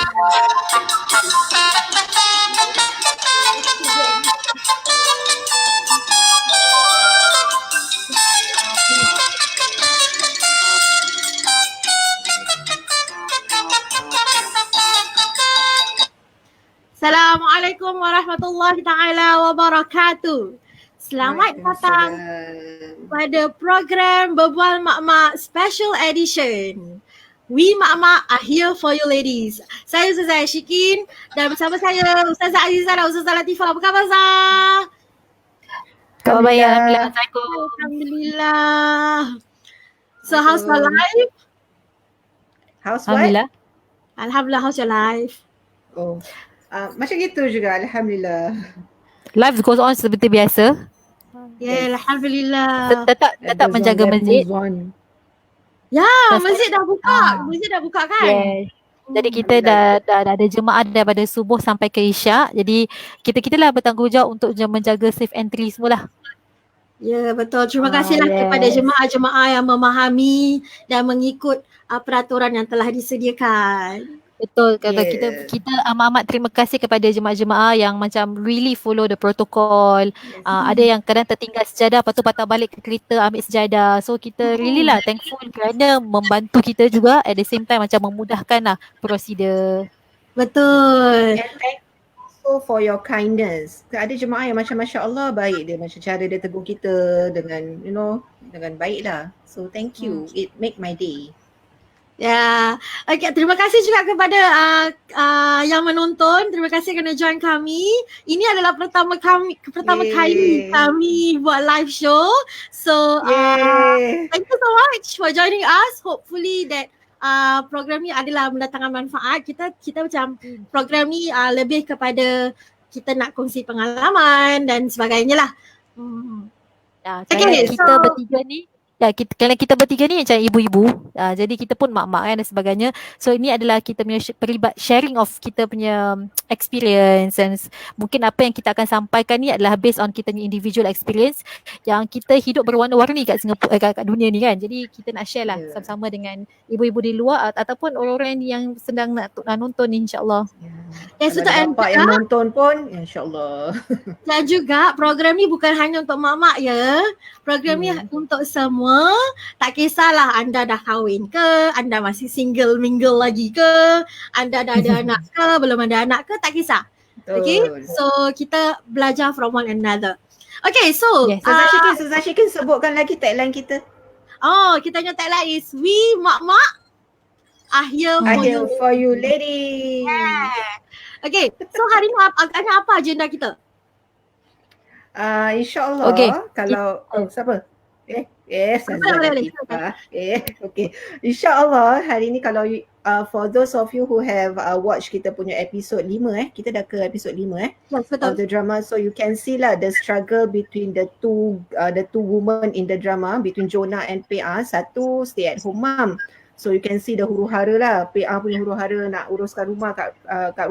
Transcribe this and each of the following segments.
Assalamualaikum warahmatullahi taala wabarakatuh. Selamat datang pada program Berbual Mak-Mak Special Edition. We Mak-Mak are here for you ladies. Saya Ustazah Ashikin dan bersama saya Ustazah Azizah dan Ustazah Latifah. Apa khabar Zah? Khabar baik, Alhamdulillah. Alhamdulillah. So how's your life? How's what? Alhamdulillah. Alhamdulillah, how's your life? Oh, macam gitu juga, Alhamdulillah. Life goes on seperti biasa. Yeah, Alhamdulillah. Tetap menjaga masjid. Ya, masjid dah buka. Masjid dah buka kan? Yes. Jadi kita dah ada jemaah daripada subuh sampai ke isyak. Jadi kita lah bertanggungjawab untuk menjaga safe entry semualah. Ya, betul. Terima kasihlah kepada jemaah-jemaah yang memahami dan mengikut peraturan yang telah disediakan. Betul, kata kita amat-amat terima kasih kepada jemaah-jemaah yang macam really follow the protocol. Ada yang kadang tertinggal sejadah, lepas tu patah balik ke kereta ambil sejadah. So kita really lah thankful kerana membantu kita juga, at the same time macam memudahkan lah prosedur. Betul. And thank you also for your kindness. Ada jemaah yang macam Masya Allah baik dia, macam cara dia tegur kita dengan dengan baik lah. So thank you, it make my day. Ya, okay, terima kasih juga kepada yang menonton. Terima kasih kerana join kami. Ini adalah pertama kali kami buat live show. So thank you so much for joining us. Hopefully that program ni adalah mendatangkan manfaat. Kita macam program ni lebih kepada kita nak kongsi pengalaman dan sebagainya lah. Kita bertiga ni kerana kita bertiga ni macam ibu-ibu, jadi kita pun mak-mak kan dan sebagainya. So ini adalah kita punya sharing of kita punya experience, and mungkin apa yang kita akan sampaikan ni adalah based on kita punya individual experience yang kita hidup berwarna-warni kat Singapura, kat dunia ni kan. Jadi kita nak share lah sama-sama dengan ibu-ibu di luar ataupun orang-orang yang sedang nak nonton, insyaAllah. Kalau ada bapak yang nonton pun, insyaAllah. Dan juga program ni bukan hanya untuk mak-mak ya. Program ni untuk semua. Tak kisahlah anda dah kahwin ke, anda masih mingle lagi ke, anda dah ada anak ke, belum ada anak ke, tak kisah. Okay, so kita belajar from one another. Okay, so Ustazah Syikin sebutkan lagi tagline kita. Oh, kita punya tagline is we mak-mak are here for you ladies. Okay, so hari ni apa agenda kita? InsyaAllah kalau siapa? InsyaAllah hari ni kalau for those of you who have watched kita punya episode 5 kita dah ke episode 5 of the drama, so you can see lah the struggle between the two women in the drama, between Jonah and PA. Satu stay at home mom, so you can see the huru-hara lah, PA punya huru-hara nak uruskan rumah kat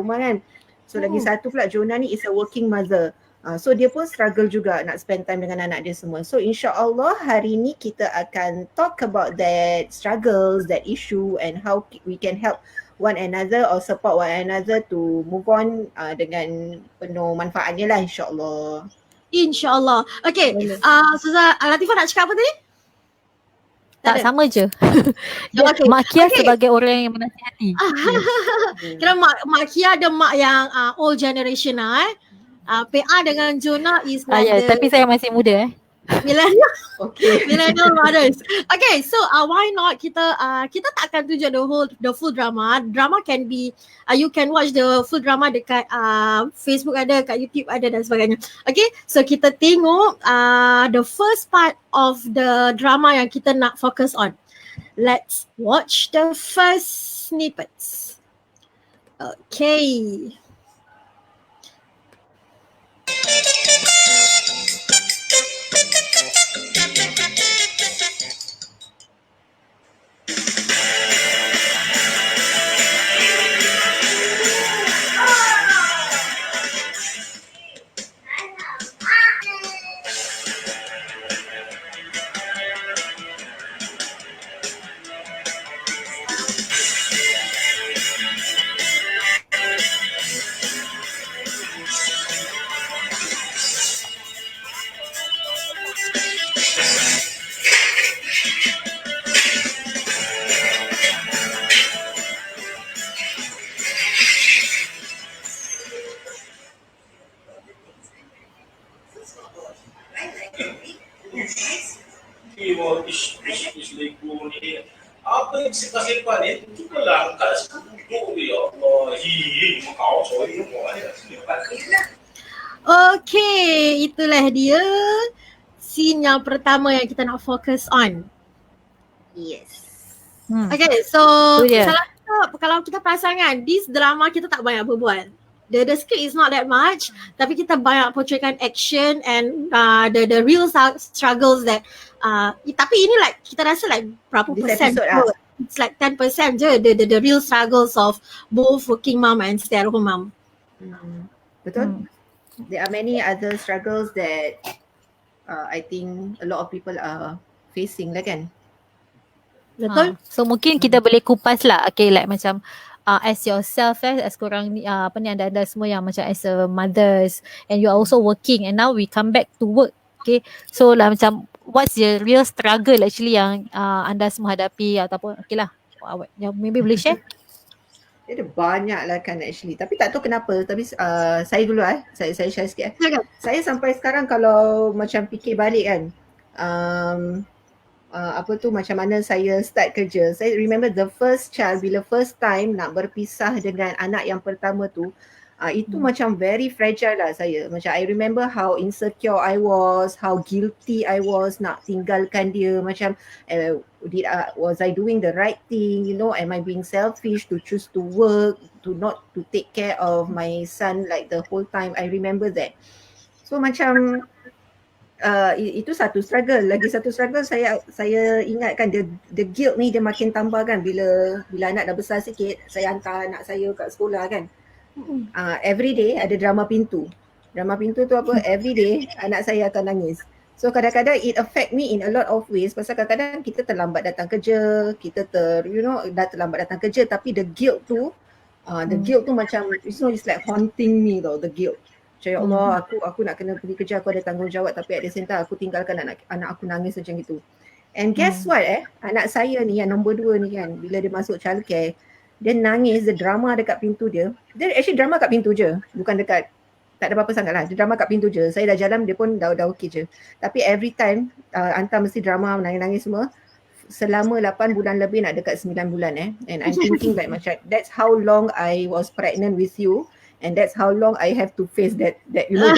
rumah kan. So lagi satu pula Jonah ni is a working mother. So dia pun struggle juga nak spend time dengan anak dia semua. So insyaAllah hari ni kita akan talk about that struggles, that issue, and how we can help one another or support one another to move on dengan penuh manfaatnya lah, insyaAllah. InsyaAllah. Okay, Ustazah Latifah nak cakap apa tadi? Tak sama je. Mak Kia sebagai orang yang menasihati. Kira Mak Kia ada mak yang old generation lah PA dengan Jonah is like tapi saya masih muda millennial. Millennial mothers. Okay, so why not kita tak akan tunjuk the full drama. Drama can be you can watch the full drama dekat Facebook ada, kat YouTube ada dan sebagainya. Okay, so kita tengok the first part of the drama yang kita nak focus on. Let's watch the first snippets. Okay. selepas-lepas ni Itulah kat situ duduk dia Ya Allah Kau sorry Okay, itulah dia scene yang pertama yang kita nak fokus on. Yes. Okay, so Tu dia. kalau kita perasan kan, this drama kita tak banyak berbual. The script is not that much, tapi kita banyak portraykan action and the real struggles that tapi ini like kita rasa like berapa This persen episode kot. It's like 10% je the real struggles of both working mom and stay-at-home mom. Betul. There are many other struggles that I think a lot of people are facing lah kan. Betul? So mungkin kita boleh kupas lah. Okay, like macam as yourself as korang ni anda semua yang macam as a mothers and you are also working and now we come back to work. Okay, so lah macam what's the real struggle actually yang anda semua hadapi ataupun okay lah yang maybe boleh share? Dia ada banyak lah kan actually. Tapi tak tahu kenapa. Tapi saya dulu saya share sikit. Saya sampai sekarang kalau macam fikir balik kan. Macam mana saya start kerja. Saya remember the first child, bila first time nak berpisah dengan anak yang pertama tu, itu macam very fragile lah saya. Macam I remember how insecure I was, how guilty I was nak tinggalkan dia. Macam was I doing the right thing, you know, am I being selfish to choose to work, to not to take care of my son like the whole time. I remember that. So macam itu satu struggle. Lagi satu struggle saya ingatkan the guilt ni dia makin tambah kan bila anak dah besar sikit. Saya hantar anak saya kat sekolah kan. Every day ada drama pintu. Drama pintu tu apa? Every day anak saya akan nangis. So kadang-kadang it affect me in a lot of ways pasal kadang-kadang kita terlambat datang kerja, kita dah terlambat datang kerja tapi the guilt tu macam it's like haunting me tau, the guilt. Macam ya Allah, aku nak kena pergi kerja, aku ada tanggungjawab tapi at the same time aku tinggalkan anak aku nangis macam gitu. And guess what anak saya ni yang nombor 2 ni kan, bila dia masuk childcare, dia nangis, dia drama dekat pintu dia. Dia actually drama kat pintu je, bukan dekat, tak ada apa-apa sangat lah. Dia drama kat pintu je. Saya dah jalan, dia pun dah okey je. Tapi every time hantar mesti drama, nangis-nangis semua. Selama 8 bulan lebih nak dekat 9 bulan And I'm thinking like macam that's how long I was pregnant with you. And that's how long I have to face that that guilt,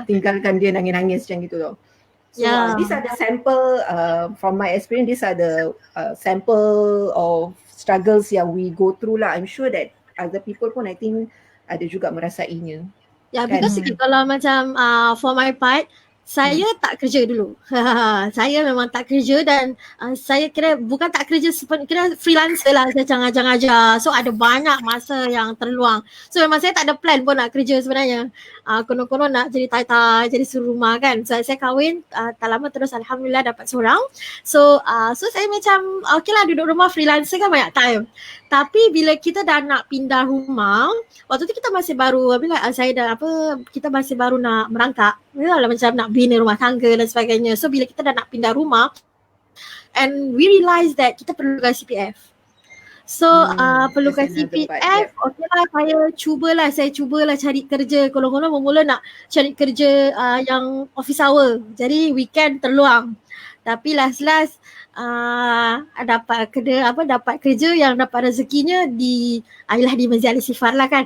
tinggalkan dia nangis-nangis macam gitu tau. So these are the sample from my experience, these are the sample of struggles yang we go through lah. I'm sure that other people pun I think ada juga merasainya. Because kalau macam for my part, saya tak kerja dulu. Saya memang tak kerja dan saya kira bukan tak kerja, kira freelancer lah, saya ajar-ajar. So ada banyak masa yang terluang. So memang saya tak ada plan pun nak kerja sebenarnya. Konon-konon nak jadi tata, jadi suruh rumah kan. So saya kahwin tak lama terus alhamdulillah dapat seorang. So saya macam okay lah duduk rumah freelancer kan banyak time. Tapi bila kita dah nak pindah rumah, waktu tu kita masih baru, kita masih baru nak merangkak. Macam nak bina rumah tangga dan sebagainya. So bila kita dah nak pindah rumah, and we realise that kita perlukan CPF. So perlukan CPF, okay lah, saya cubalah cari kerja. Kalau-kalau mula nak cari kerja yang office hour. Jadi weekend terluang. Tapi last dapat kerja yang dapat rezekinya di Masjid Al-Sifar lah kan.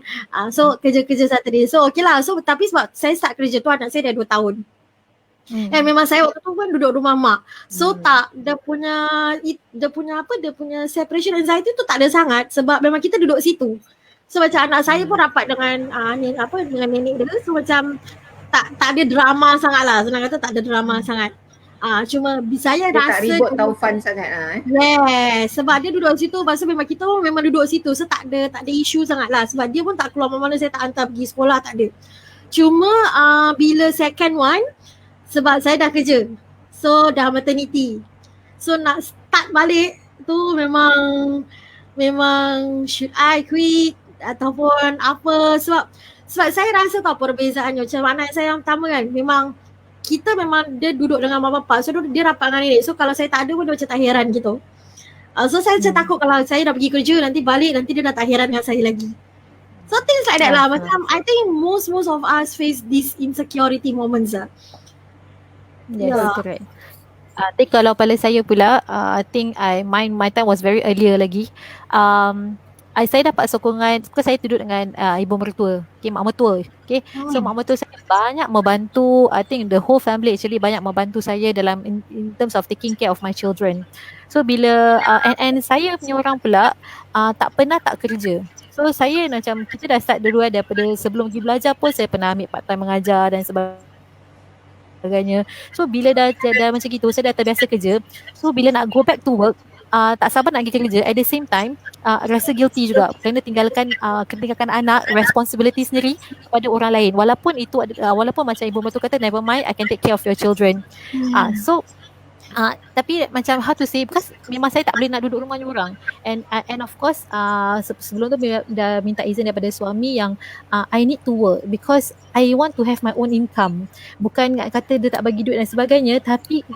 So kerja-kerja Saturday. So okay lah. So tapi sebab saya start kerja tu anak saya dah 2 tahun. And memang saya waktu tu pun duduk rumah mak. So dia punya separation anxiety tu tak ada sangat sebab memang kita duduk situ. So macam anak saya pun rapat dengan dengan nenek dia. So macam tak ada drama sangat lah. Senang kata tak ada drama sangat. Cuma saya dia rasa tak ribut taufan sangat Yes, sebab dia duduk situ, pasal memang kita memang duduk situ. So tak ada isu sangat lah. Sebab dia pun tak keluar mana-mana, saya tak hantar pergi sekolah, tak ada. Cuma bila second one, sebab saya dah kerja. So dah maternity. So nak start balik tu memang should I quit ataupun apa. Sebab saya rasa tau perbezaannya. Macam anak saya yang pertama kan, kita memang dia duduk dengan mak bapak. So dia rapat dengan nenek. So kalau saya tak ada pun dia macam tak heran gitu. So saya macam takut kalau saya dah pergi kerja, nanti balik, nanti dia dah tak heran dengan saya lagi. So things like that lah. Macam I think most of us face these insecurity moments lah. Yes, correct. Tapi kalau pada saya pula, I think my time was very earlier lagi. Saya dapat sokongan, because saya duduk dengan ibu mertua, mak mertua. So mak mertua saya banyak membantu. I think the whole family actually banyak membantu saya dalam in terms of taking care of my children. So bila and saya punya orang pula tak pernah tak kerja. So saya macam, kita dah start dulu daripada sebelum pergi belajar pun saya pernah ambil part time mengajar dan sebagainya. So bila dah macam gitu, saya dah terbiasa kerja. So bila nak go back to work, tak sabar nak pergi kerja. At the same time, rasa guilty juga kerana tinggalkan anak, responsibility sendiri kepada orang lain. Walaupun itu walaupun macam ibu mertua kata, never mind, I can take care of your children. So tapi macam how to say, because memang saya tak boleh nak duduk rumah orang, and of course sebelum tu dah minta izin daripada suami yang I need to work because I want to have my own income. Bukan kata dia tak bagi duit dan sebagainya, tapi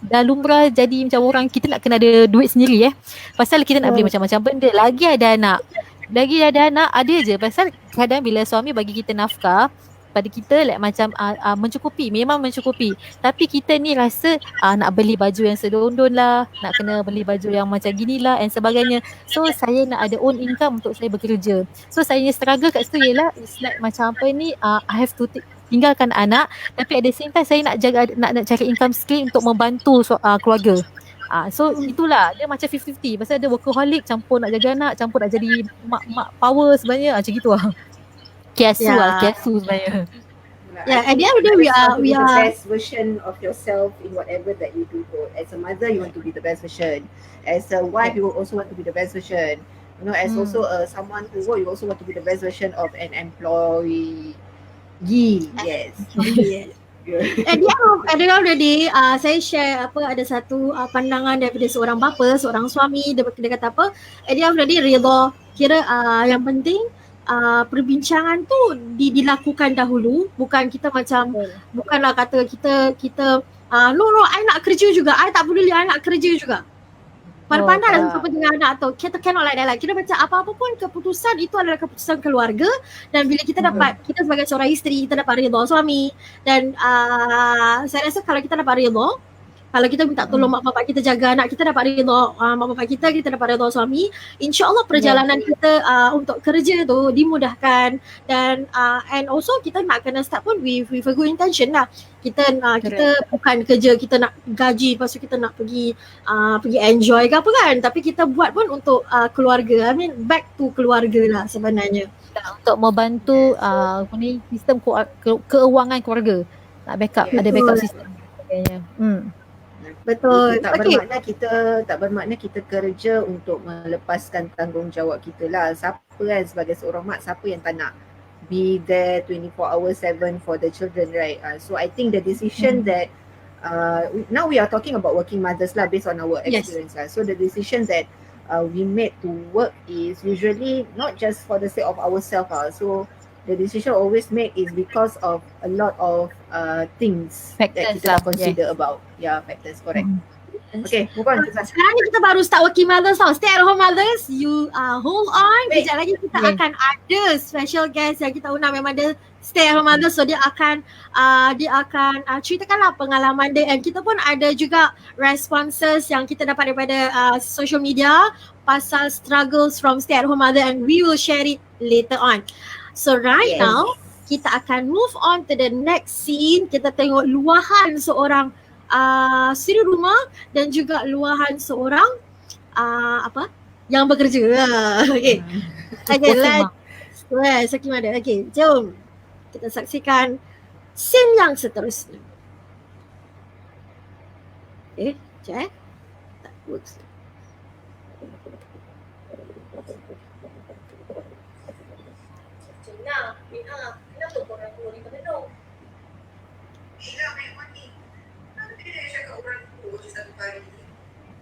dah lumrah jadi macam orang kita nak kena ada duit sendiri pasal kita nak beli macam-macam benda. Lagi ada anak ada je, pasal kadang bila suami bagi kita nafkah pada kita like macam mencukupi, memang mencukupi, tapi kita ni rasa nak beli baju yang sedondon lah, nak kena beli baju yang macam gini lah and sebagainya. So saya nak ada own income untuk saya bekerja. So saya struggle kat situ ialah it's like macam apa ni, I have to tinggalkan anak, tapi at the same time saya nak jaga, nak cari income skill untuk membantu keluarga. So itulah dia macam 50-50, pasal dia workaholic campur nak jaga anak, campur nak jadi mak power sebenarnya, macam gitu lah. Kiasu sebenarnya. Yeah, at the end of the day, we are the best version of yourself in whatever that you do. As a mother, you want to be the best version. As a wife, you also want to be the best version. You know, as also someone who work, you also want to be the best version of an employee. Yes. At the end of the day, saya share ada satu pandangan daripada seorang bapa, seorang suami. Dia kata apa? At the end of the day, redha. Kira yang penting perbincangan tu dilakukan dahulu, bukan kita macam bukanlah kata kita no I nak kerja juga, I tak peduli, I nak kerja juga. Pandai-pandai lah siapa dengan anak tu. Kita cannot like that lah. Kita macam apa-apa pun keputusan itu adalah keputusan keluarga, dan bila kita dapat, kita sebagai seorang isteri, kita dapat redha suami, dan saya rasa kalau kita dapat redha, kalau kita minta tolong mak bapak kita jaga anak, kita dapat redha mak bapak kita dapat redha suami, InsyaAllah perjalanan kita untuk kerja tu dimudahkan, dan and also kita nak kena start pun with a good intention lah. Kita bukan kerja kita nak gaji, lepas tu kita nak pergi enjoy ke apa kan, tapi kita buat pun untuk keluarga. I mean back to keluarga lah sebenarnya. Untuk membantu sistem keuangan keluarga, nak backup, ada backup sistem sebagainya. Betul. Tak bermakna kita kerja untuk melepaskan tanggungjawab kita lah. Siapa kan sebagai seorang mak, siapa yang tak nak be there 24 hours 7 for the children, right? So I think the decision that now we are talking about working mothers lah based on our experience lah. So the decision that we made to work is usually not just for the sake of ourselves lah. So the decision always made is because of a lot of things factors that kita consider about. Yeah, factors, correct. Okay, move on. Sekarang ni kita baru start working mothers tau. Stay at home mothers, you hold on. Kejap lagi kita akan ada special guest yang kita undang, memang dia stay at home mothers. So dia akan ceritakanlah pengalaman dia, and kita pun ada juga responses yang kita dapat daripada social media pasal struggles from stay at home mother, and we will share it later on. So now kita akan move on to the next scene. Kita tengok luahan seorang suri rumah dan juga luahan seorang yang bekerja. Okay, let's ada. Okay, jom kita saksikan scene yang seterusnya. Tak works. Mina, kenapa korang keluar di Terengganu? Yelah, Mek Mati. Nanti dia cakap orang tu je satu kali ni.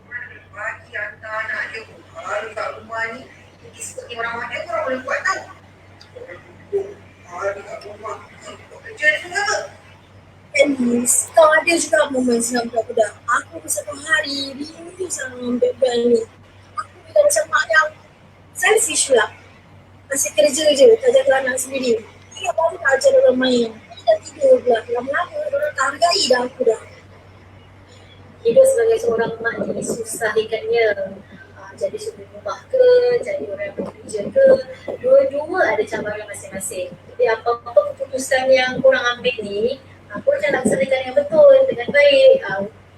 Orang nak bagi hantar anak dia. Kalau kat rumah ni, pergi seperti orang ada, korang boleh buat tau. Orang duduk, hari kat rumah. Kau kerja ni juga ke? Anis, kau ada juga momen senang budak-budak. Aku bersama hari, rindu sama bebel ni. Aku bila macam mak yang selfish lah. Masih kerja je, tak jaga anak sendiri. Dia baru tak ajar orang main. Dia dah tidur pula. Lama-lama orang tak hargai dah aku dah. hidup sebagai seorang mak ni susah ikatnya. Jadi suri rumah ke, jadi orang yang bekerja ke, dua-dua ada cabaran masing-masing. Jadi apa-apa keputusan yang korang ambil ni, korang jangan laksanakan yang betul dengan baik.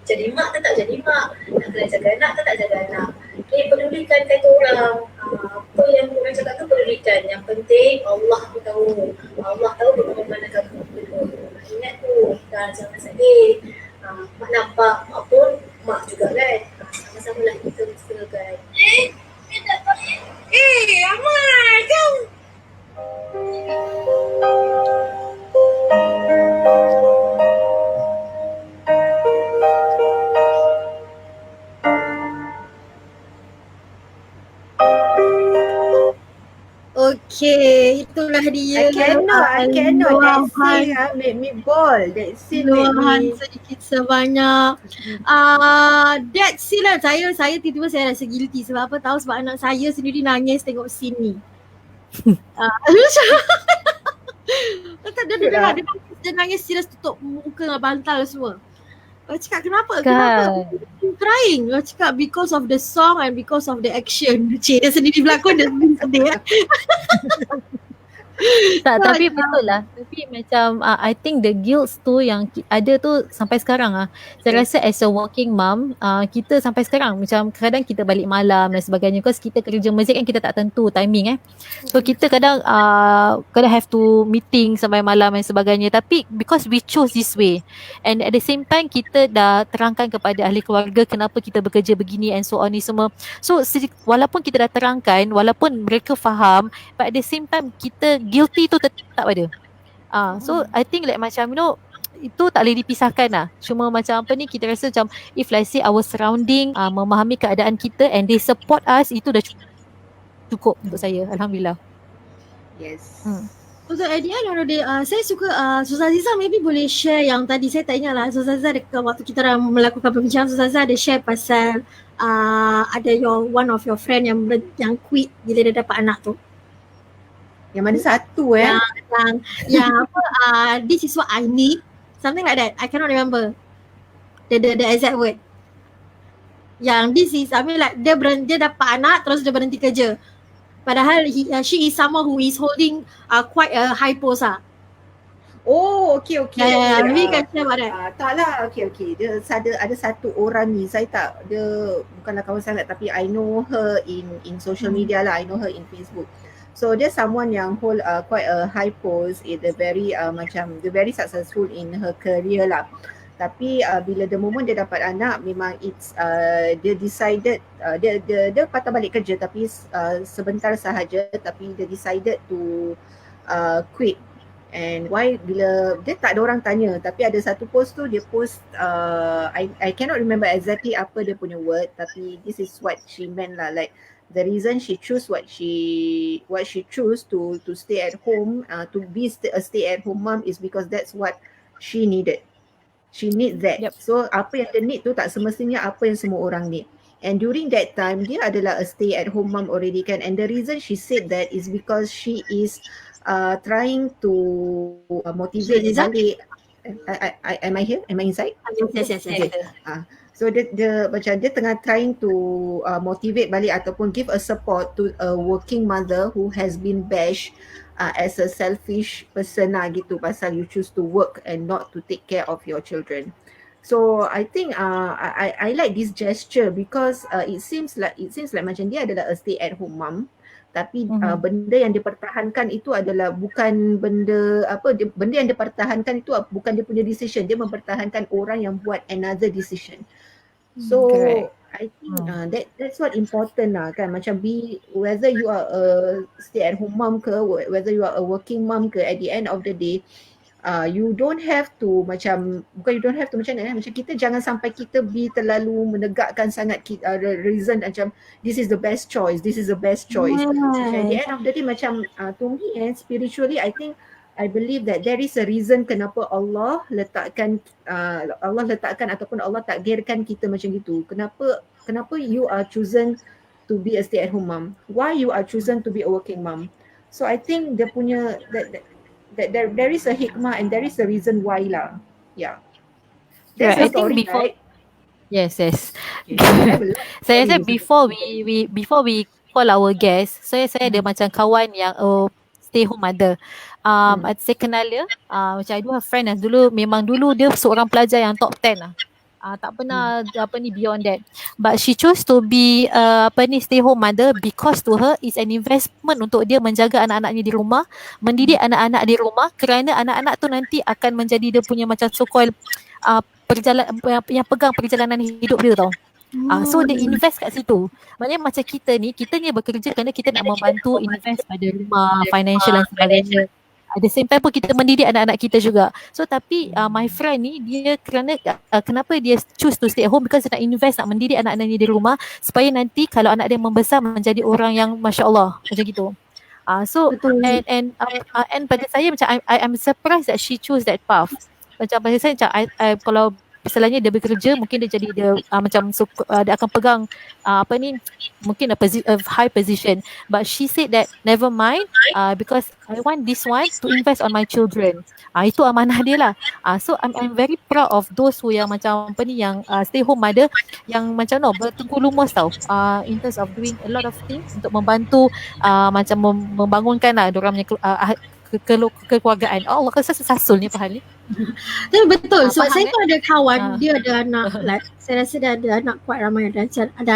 Jadi mak tetap jadi mak, nak kena jaga anak tetap jaga anak. Okay, pedulikan kata orang, apa yang korang cakap tu pedulikan. Yang penting Allah tahu, Allah tahu bagaimana kamu berdua. Ingat tu, dan jangan sedih. Mak nampak, mak pun mak juga kan. Sama-sama lah kita usahakan. Amal, jom. Okay, itulah dia. I cannot. That scene made me bawl. That scene made me sedikit sebanyak. That scene lah, saya tiba-tiba saya rasa guilty. Sebab apa tahu? Sebab anak saya sendiri nangis tengok scene ni. Dia nangis serius, tutup muka dengan bantal semua. Aku cakap kenapa? Crying. Aku cakap because of the song and because of the action. Cik, dia sendiri berlakon, dia sendiri sedih. Tak, tapi betul lah. Tapi macam I think the guilt tu yang ada tu sampai sekarang saya rasa as a working mom, kita sampai sekarang macam kadang kita balik malam dan sebagainya, because kita kerja masjid kan, kita tak tentu timing so kita kadang have to meeting sampai malam dan sebagainya, tapi because we chose this way and at the same time kita dah terangkan kepada ahli keluarga kenapa kita bekerja begini and so on ni semua. So walaupun kita dah terangkan, walaupun mereka faham, but at the same time kita guilty tu tetap ada. So I think like macam itu tak boleh dipisahkan lah. Cuma macam apa ni, kita rasa macam if let's say our surrounding memahami keadaan kita and they support us, itu dah cukup untuk saya. Alhamdulillah. Yes. Untuk at the end of the day, saya suka Ustazah Aziza maybe boleh share yang tadi saya tak ingat lah. Ustazah Aziza waktu kita orang melakukan perbincangan, Ustazah Aziza ada share pasal ada one of your friend yang quit bila dia dapat anak tu. Yang mana satu yang apa this is what I need, something like that. I cannot remember the exact word. Yang this is, I mean like dia dapat anak terus dia berhenti kerja. Padahal she is someone who is holding quite a high post Oh, okay. Maybe can share about that. Tak lah, okay. Dia ada satu orang ni, dia bukanlah kawan sangat, tapi I know her in social media lah. I know her in Facebook. So dia someone yang hold quite a high post, the very very successful in her career lah. Tapi bila the moment dia dapat anak, memang dia decided dia patah balik kerja tapi sebentar sahaja, tapi dia decided to quit. And why? Bila dia tak ada orang tanya, tapi ada satu post tu dia post I cannot remember exactly apa dia punya word, tapi this is what she meant lah, like the reason she choose what she choose to stay at home, to be a stay at home mom, is because that's what she needed. She needs that. Yep. So apa yang dia need tu tak semestinya apa yang semua orang need. And during that time dia adalah a stay at home mom already kan. And the reason she said that is because she is trying to motivate balik. Am I here? Am I inside? Yes. So dia macam dia tengah trying to motivate balik ataupun give a support to a working mother who has been bashed as a selfish person lah gitu, pasal you choose to work and not to take care of your children. So I think I like this gesture because it seems like macam dia adalah a stay at home mom, tapi benda yang dipertahankan itu adalah bukan benda yang dipertahankan itu bukan dia punya decision, dia mempertahankan orang yang buat another decision. So correct. I think that's what important lah kan, macam whether you are a stay at home mom ke, whether you are a working mom ke, at the end of the day you don't have to macam kita jangan sampai kita terlalu menegakkan sangat reason macam this is the best choice. So at the end of the day macam to me spiritually I believe that there is a reason kenapa Allah letakkan ataupun Allah takdirkan kita macam gitu. Kenapa you are chosen to be a stay at home mom? Why you are chosen to be a working mom? So I think dia punya that there is a hikmah and there is a reason why lah. Yeah. That's the story, right? Yes. Okay. I have a lot of Saya rasa stories. before we call our guest, saya ada macam kawan yang stay home mother. Saya kenal dia. Macam I do have friend yang memang dulu dia seorang pelajar yang top 10 lah. Tak pernah beyond that. But she chose to be stay home mother because to her is an investment untuk dia menjaga anak-anaknya di rumah, mendidik anak-anak di rumah, kerana anak-anak tu nanti akan menjadi dia punya macam so-called yang pegang perjalanan hidup dia tau. So dia invest kat situ. Maknanya macam kita ni bekerja kerana kita nak membantu invest pada rumah, financial dan sebagainya. At the same time pun kita mendidik anak-anak kita juga. So tapi my friend ni dia kerana kenapa dia choose to stay at home, because dia nak invest, nak mendidik anak-anaknya di rumah supaya nanti kalau anak dia membesar menjadi orang yang masya-Allah macam gitu. So and pada saya macam I'm surprised that she choose that path. Macam pada saya macam kalau misalnya dia bekerja, mungkin dia jadi dia dia akan pegang mungkin a high position, but she said that never mind, because I want this one to invest on my children. Itu amanah dia lah. So I'm very proud of those who yang macam yang stay home mother yang macam bertengku lumus tau, in terms of doing a lot of things untuk membantu macam membangunkan lah diorang punya kekeluargaan. Allah rasa sasul ni Fahal ni. Tapi betul. Sebab saya pun ada kawan, dia ada anak, like, saya rasa dia ada anak kuat ramai, ada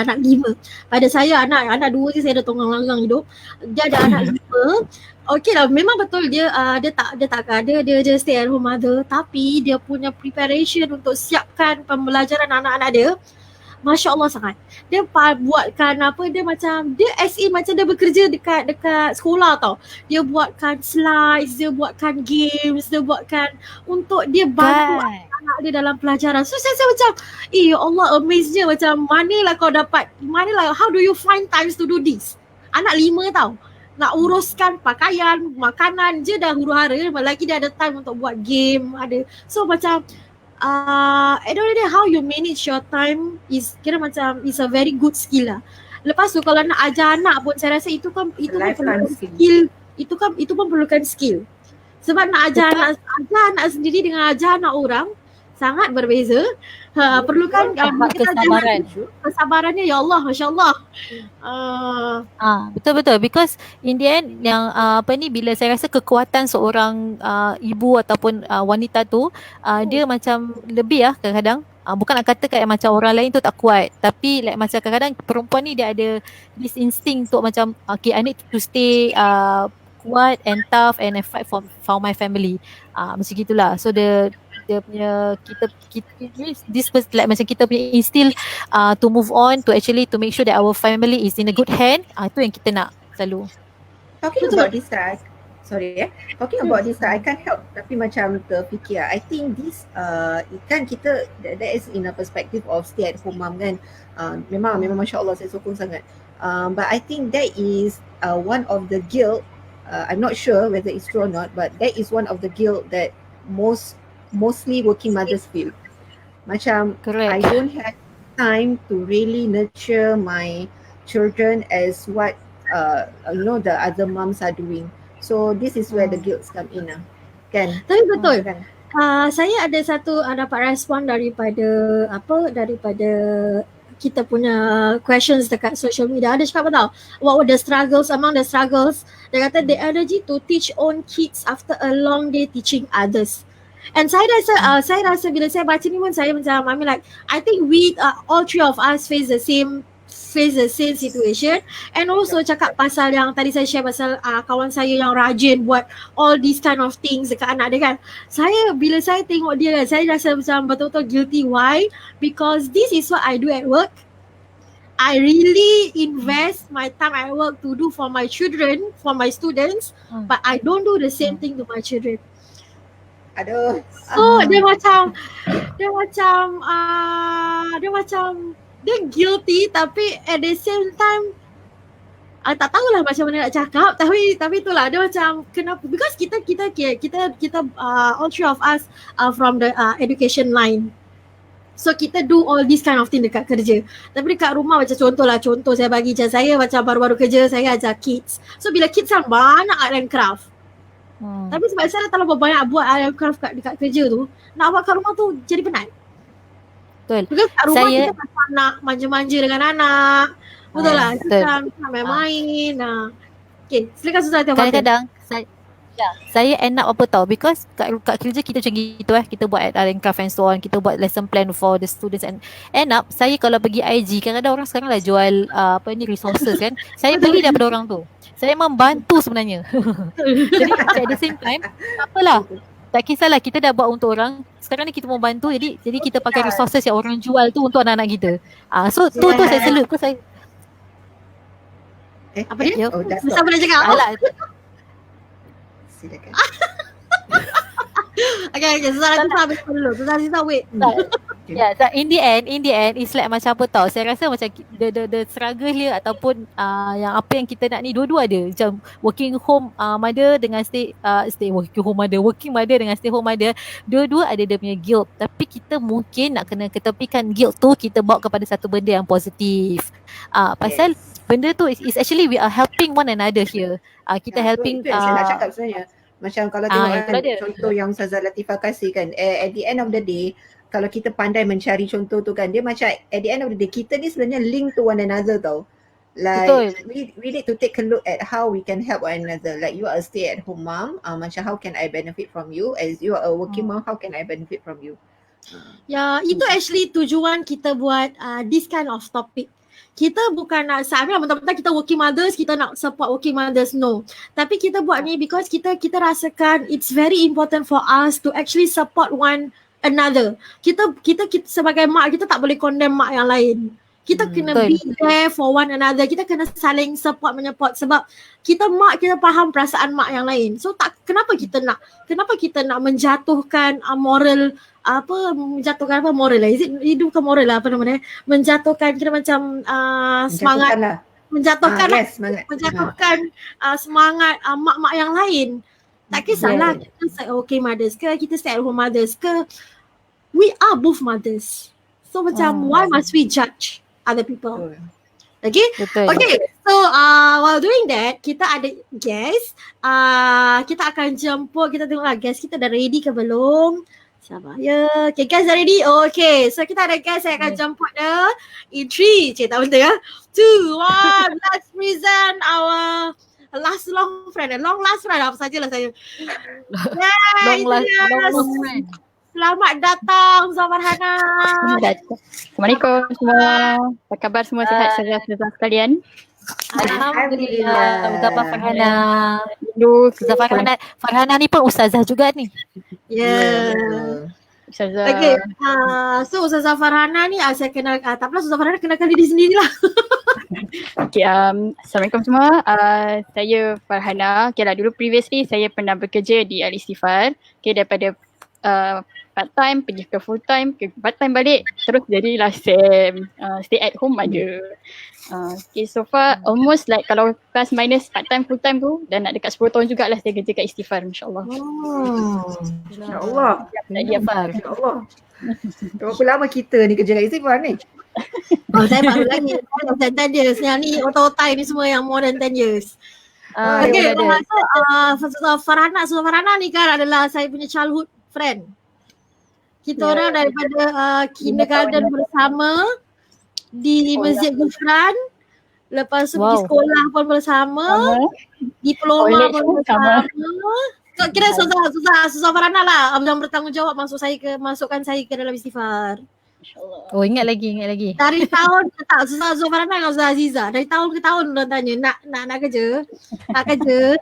anak 5. Pada saya anak 2 je saya dah tonggang langgang hidup. Dia ada anak 5. Okay lah, memang betul dia tak ada, dia je stay at home mother, tapi dia punya preparation untuk siapkan pembelajaran anak-anak dia, Masya Allah sangat. Dia buatkan dia as in macam dia bekerja dekat sekolah tau. Dia buatkan slides, dia buatkan games, dia buatkan untuk dia bantu anak dia dalam pelajaran. So saya macam, ya Allah, amazed je macam manalah kau dapat, how do you find times to do this? Anak 5 tau. Nak uruskan pakaian, makanan je dah huru-hara, lagi dia ada time untuk buat game, ada. So macam at the end of the day, how you manage your time is kira macam is a very good skill lah. Lepas tu kalau nak ajar anak pun saya rasa itu pun perlukan skill. Itu pun perlukan skill. Sebab nak ajar anak sendiri dengan ajar anak orang sangat berbeza. Perlukan kesabarannya, ya Allah, masya-Allah. Betul because in the end yang bila saya rasa kekuatan seorang ibu ataupun wanita tu dia macam lebih kadang-kadang, bukan nak kata kayak macam orang lain tu tak kuat, tapi like macam kadang-kadang perempuan ni dia ada this instinct untuk macam okay, I need to stay kuat and tough and I fight for my family. Macam gitulah. So dia punya kita this like macam kita punya instill to move on, to actually to make sure that our family is in a good hand. Itu yang kita nak selalu. Talking about this I can't help tapi macam terfikir, I think this kan kita that is in a perspective of stay at home mom kan. Memang masya-Allah saya sokong sangat. But I think that is one of the guilt, I'm not sure whether it's true or not, but that is one of the guilt that mostly working mothers feel. Macam correct. I don't have time to really nurture my children as what the other moms are doing. So this is where the guilt come in lah. Kan? Tapi betul. Kan? Saya ada satu dapat respon daripada kita punya questions dekat social media. Ada cakap apa tau? What were the struggles, among the struggles? Dia kata the energy to teach own kids after a long day teaching others. And saya rasa bila saya baca ni pun saya macam I think we all three of us face the same situation. And also cakap pasal yang tadi saya share pasal kawan saya yang rajin buat all these kind of things dekat anak dia kan. Bila saya tengok dia kan, saya rasa macam betul-betul guilty. Why? Because this is what I do at work. I really invest my time at work to do for my children, for my students, but I don't do the same thing to my children. Aduh. So dia guilty, tapi at the same time tak tahulah macam mana nak cakap, tapi itulah dia macam kenapa, because kita all three of us are from the education line. So kita do all this kind of thing dekat kerja. Tapi dekat rumah macam contoh saya bagi macam saya macam baru-baru kerja saya ajar kids. So bila kids kan banyak art and craft. Tapi sebab saya dah terlalu banyak buat art and craft dekat kerja tu, nak buat kat rumah tu jadi penat. Betul. Because kat rumah Saya- kita macam nak manja-manja dengan anak. Betul lah. Kita betul. nak main-main. Okay, silakan Suzana Tiafa. Kadang-kadang saya end up apa tau, because kat kerja kita macam gitu kita buat craft and so on, kita buat lesson plan for the students, and end up saya kalau pergi IG, kadang-kadang orang sekarang lah jual resources kan, saya beli daripada orang tu, saya membantu sebenarnya. Jadi at the same time tak apalah, tak kisahlah kita dah buat untuk orang, sekarang ni kita mau bantu, jadi kita pakai resources yang orang jual tu untuk anak-anak kita. So tu saya salute, tu saya Apa dia? Oh, dah Siapa stop. nak cakap? alah, Silakan. Okay, Suzana Tiafa habis dulu. Suzana Tiafa wait. yeah, so in the end it's like macam apa tau, saya rasa macam the struggle here ataupun yang apa yang kita nak ni dua-dua ada, macam working home mother dengan working mother dengan stay home mother, dua-dua ada dia punya guilt, tapi kita mungkin nak kena ketepikan guilt tu, kita bawa kepada satu benda yang positif. Pasal benda tu is actually we are helping one another here. Kita helping Itu yang saya nak cakap sebenarnya. Macam kalau tengok itulah dia. contoh yang Ustazah Latifah kasih kan, at the end of the day, kalau kita pandai mencari contoh tu kan, dia macam at the end of the day, kita ni sebenarnya link to one another tau. Like Betul. we need to take a look at how we can help one another. Like you are a stay at home mom, macam how can I benefit from you? As you are a working mom, how can I benefit from you? Ya, itu actually tujuan kita buat this kind of topic. Kita bukan nak mentang-mentang kita working mothers, kita nak support working mothers, no. Tapi kita buat ni because kita rasakan it's very important for us to actually support one another. Kita sebagai mak, kita tak boleh condemn mak yang lain. Kita kena Betul. be there for one another. Kita kena saling support menyupport sebab kita mak, kita faham perasaan mak yang lain. So kenapa kita nak menjatuhkan moral menjatuhkan moral lah. Itu bukan moral lah, apa namanya? Menjatuhkan kira macam semangat Menjatuhkan lah. menjatuhkan Semangat. menjatuhkan semangat mak-mak yang lain. Tak kisahlah kita stay working mothers ke, kita stay at home mothers ke, we are both mothers. So macam why must we judge other people? Betul. Okay? betul. Okay, so while doing that, kita ada guest. Kita akan jemput, kita tengoklah guest kita dah ready ke belum. Sabar ya. Okay, guys dah ready? Okay, so kita ada guest, saya akan jemput dia. In 3, tak betul ya? 2, 1, let's present our last long last friend, apa sajalah saya. Long last friend. Selamat datang Zafarhana. Assalamualaikum semua. Apa khabar semua, sihat saudara-saudara sekalian? Alhamdulillah. Apa khabar Farhana? Ustazah Farhana. Farhana ni pun ustazah juga ni. Yeah. Ustazah. Okay, so Ustazah Farhana ni saya kenal, tak apalah Ustazah Farhana kenalkan diri sendirilah. Okay, Assalamualaikum semua. Saya Farhana. Okay lah, dulu previously saya pernah bekerja di Al-Istighfar. Okay, daripada part time pergi ke full time, ke part time balik, terus jadilah stay at home aja. Okay, so far almost like kalau plus minus part time full time tu dah nak dekat 10 tahun jugalah saya kerja kat Istighfar, insyaAllah. InsyaAllah. Lagi apa? InsyaAllah. Berapa lama kita ni kerja kat Istighfar ni? Saya baru lagi 10 years. Yang ni otai-otai ni semua yang more than 10 years. Okay, so Ustazah Farhana ni kan adalah saya punya childhood friend. Kita orang daripada kindergarten bersama di Masjid Gufran. Lepas tu pergi sekolah pun bersama. Diploma pun bersama. So, kira Ustazah Farhana lah yang bertanggungjawab masukkan saya ke dalam Istighfar. Oh, ingat lagi. Dari tahun ke tahun, Ustazah Farhana dengan Ustazah Aziza, dari tahun ke tahun orang tanya nak kerja.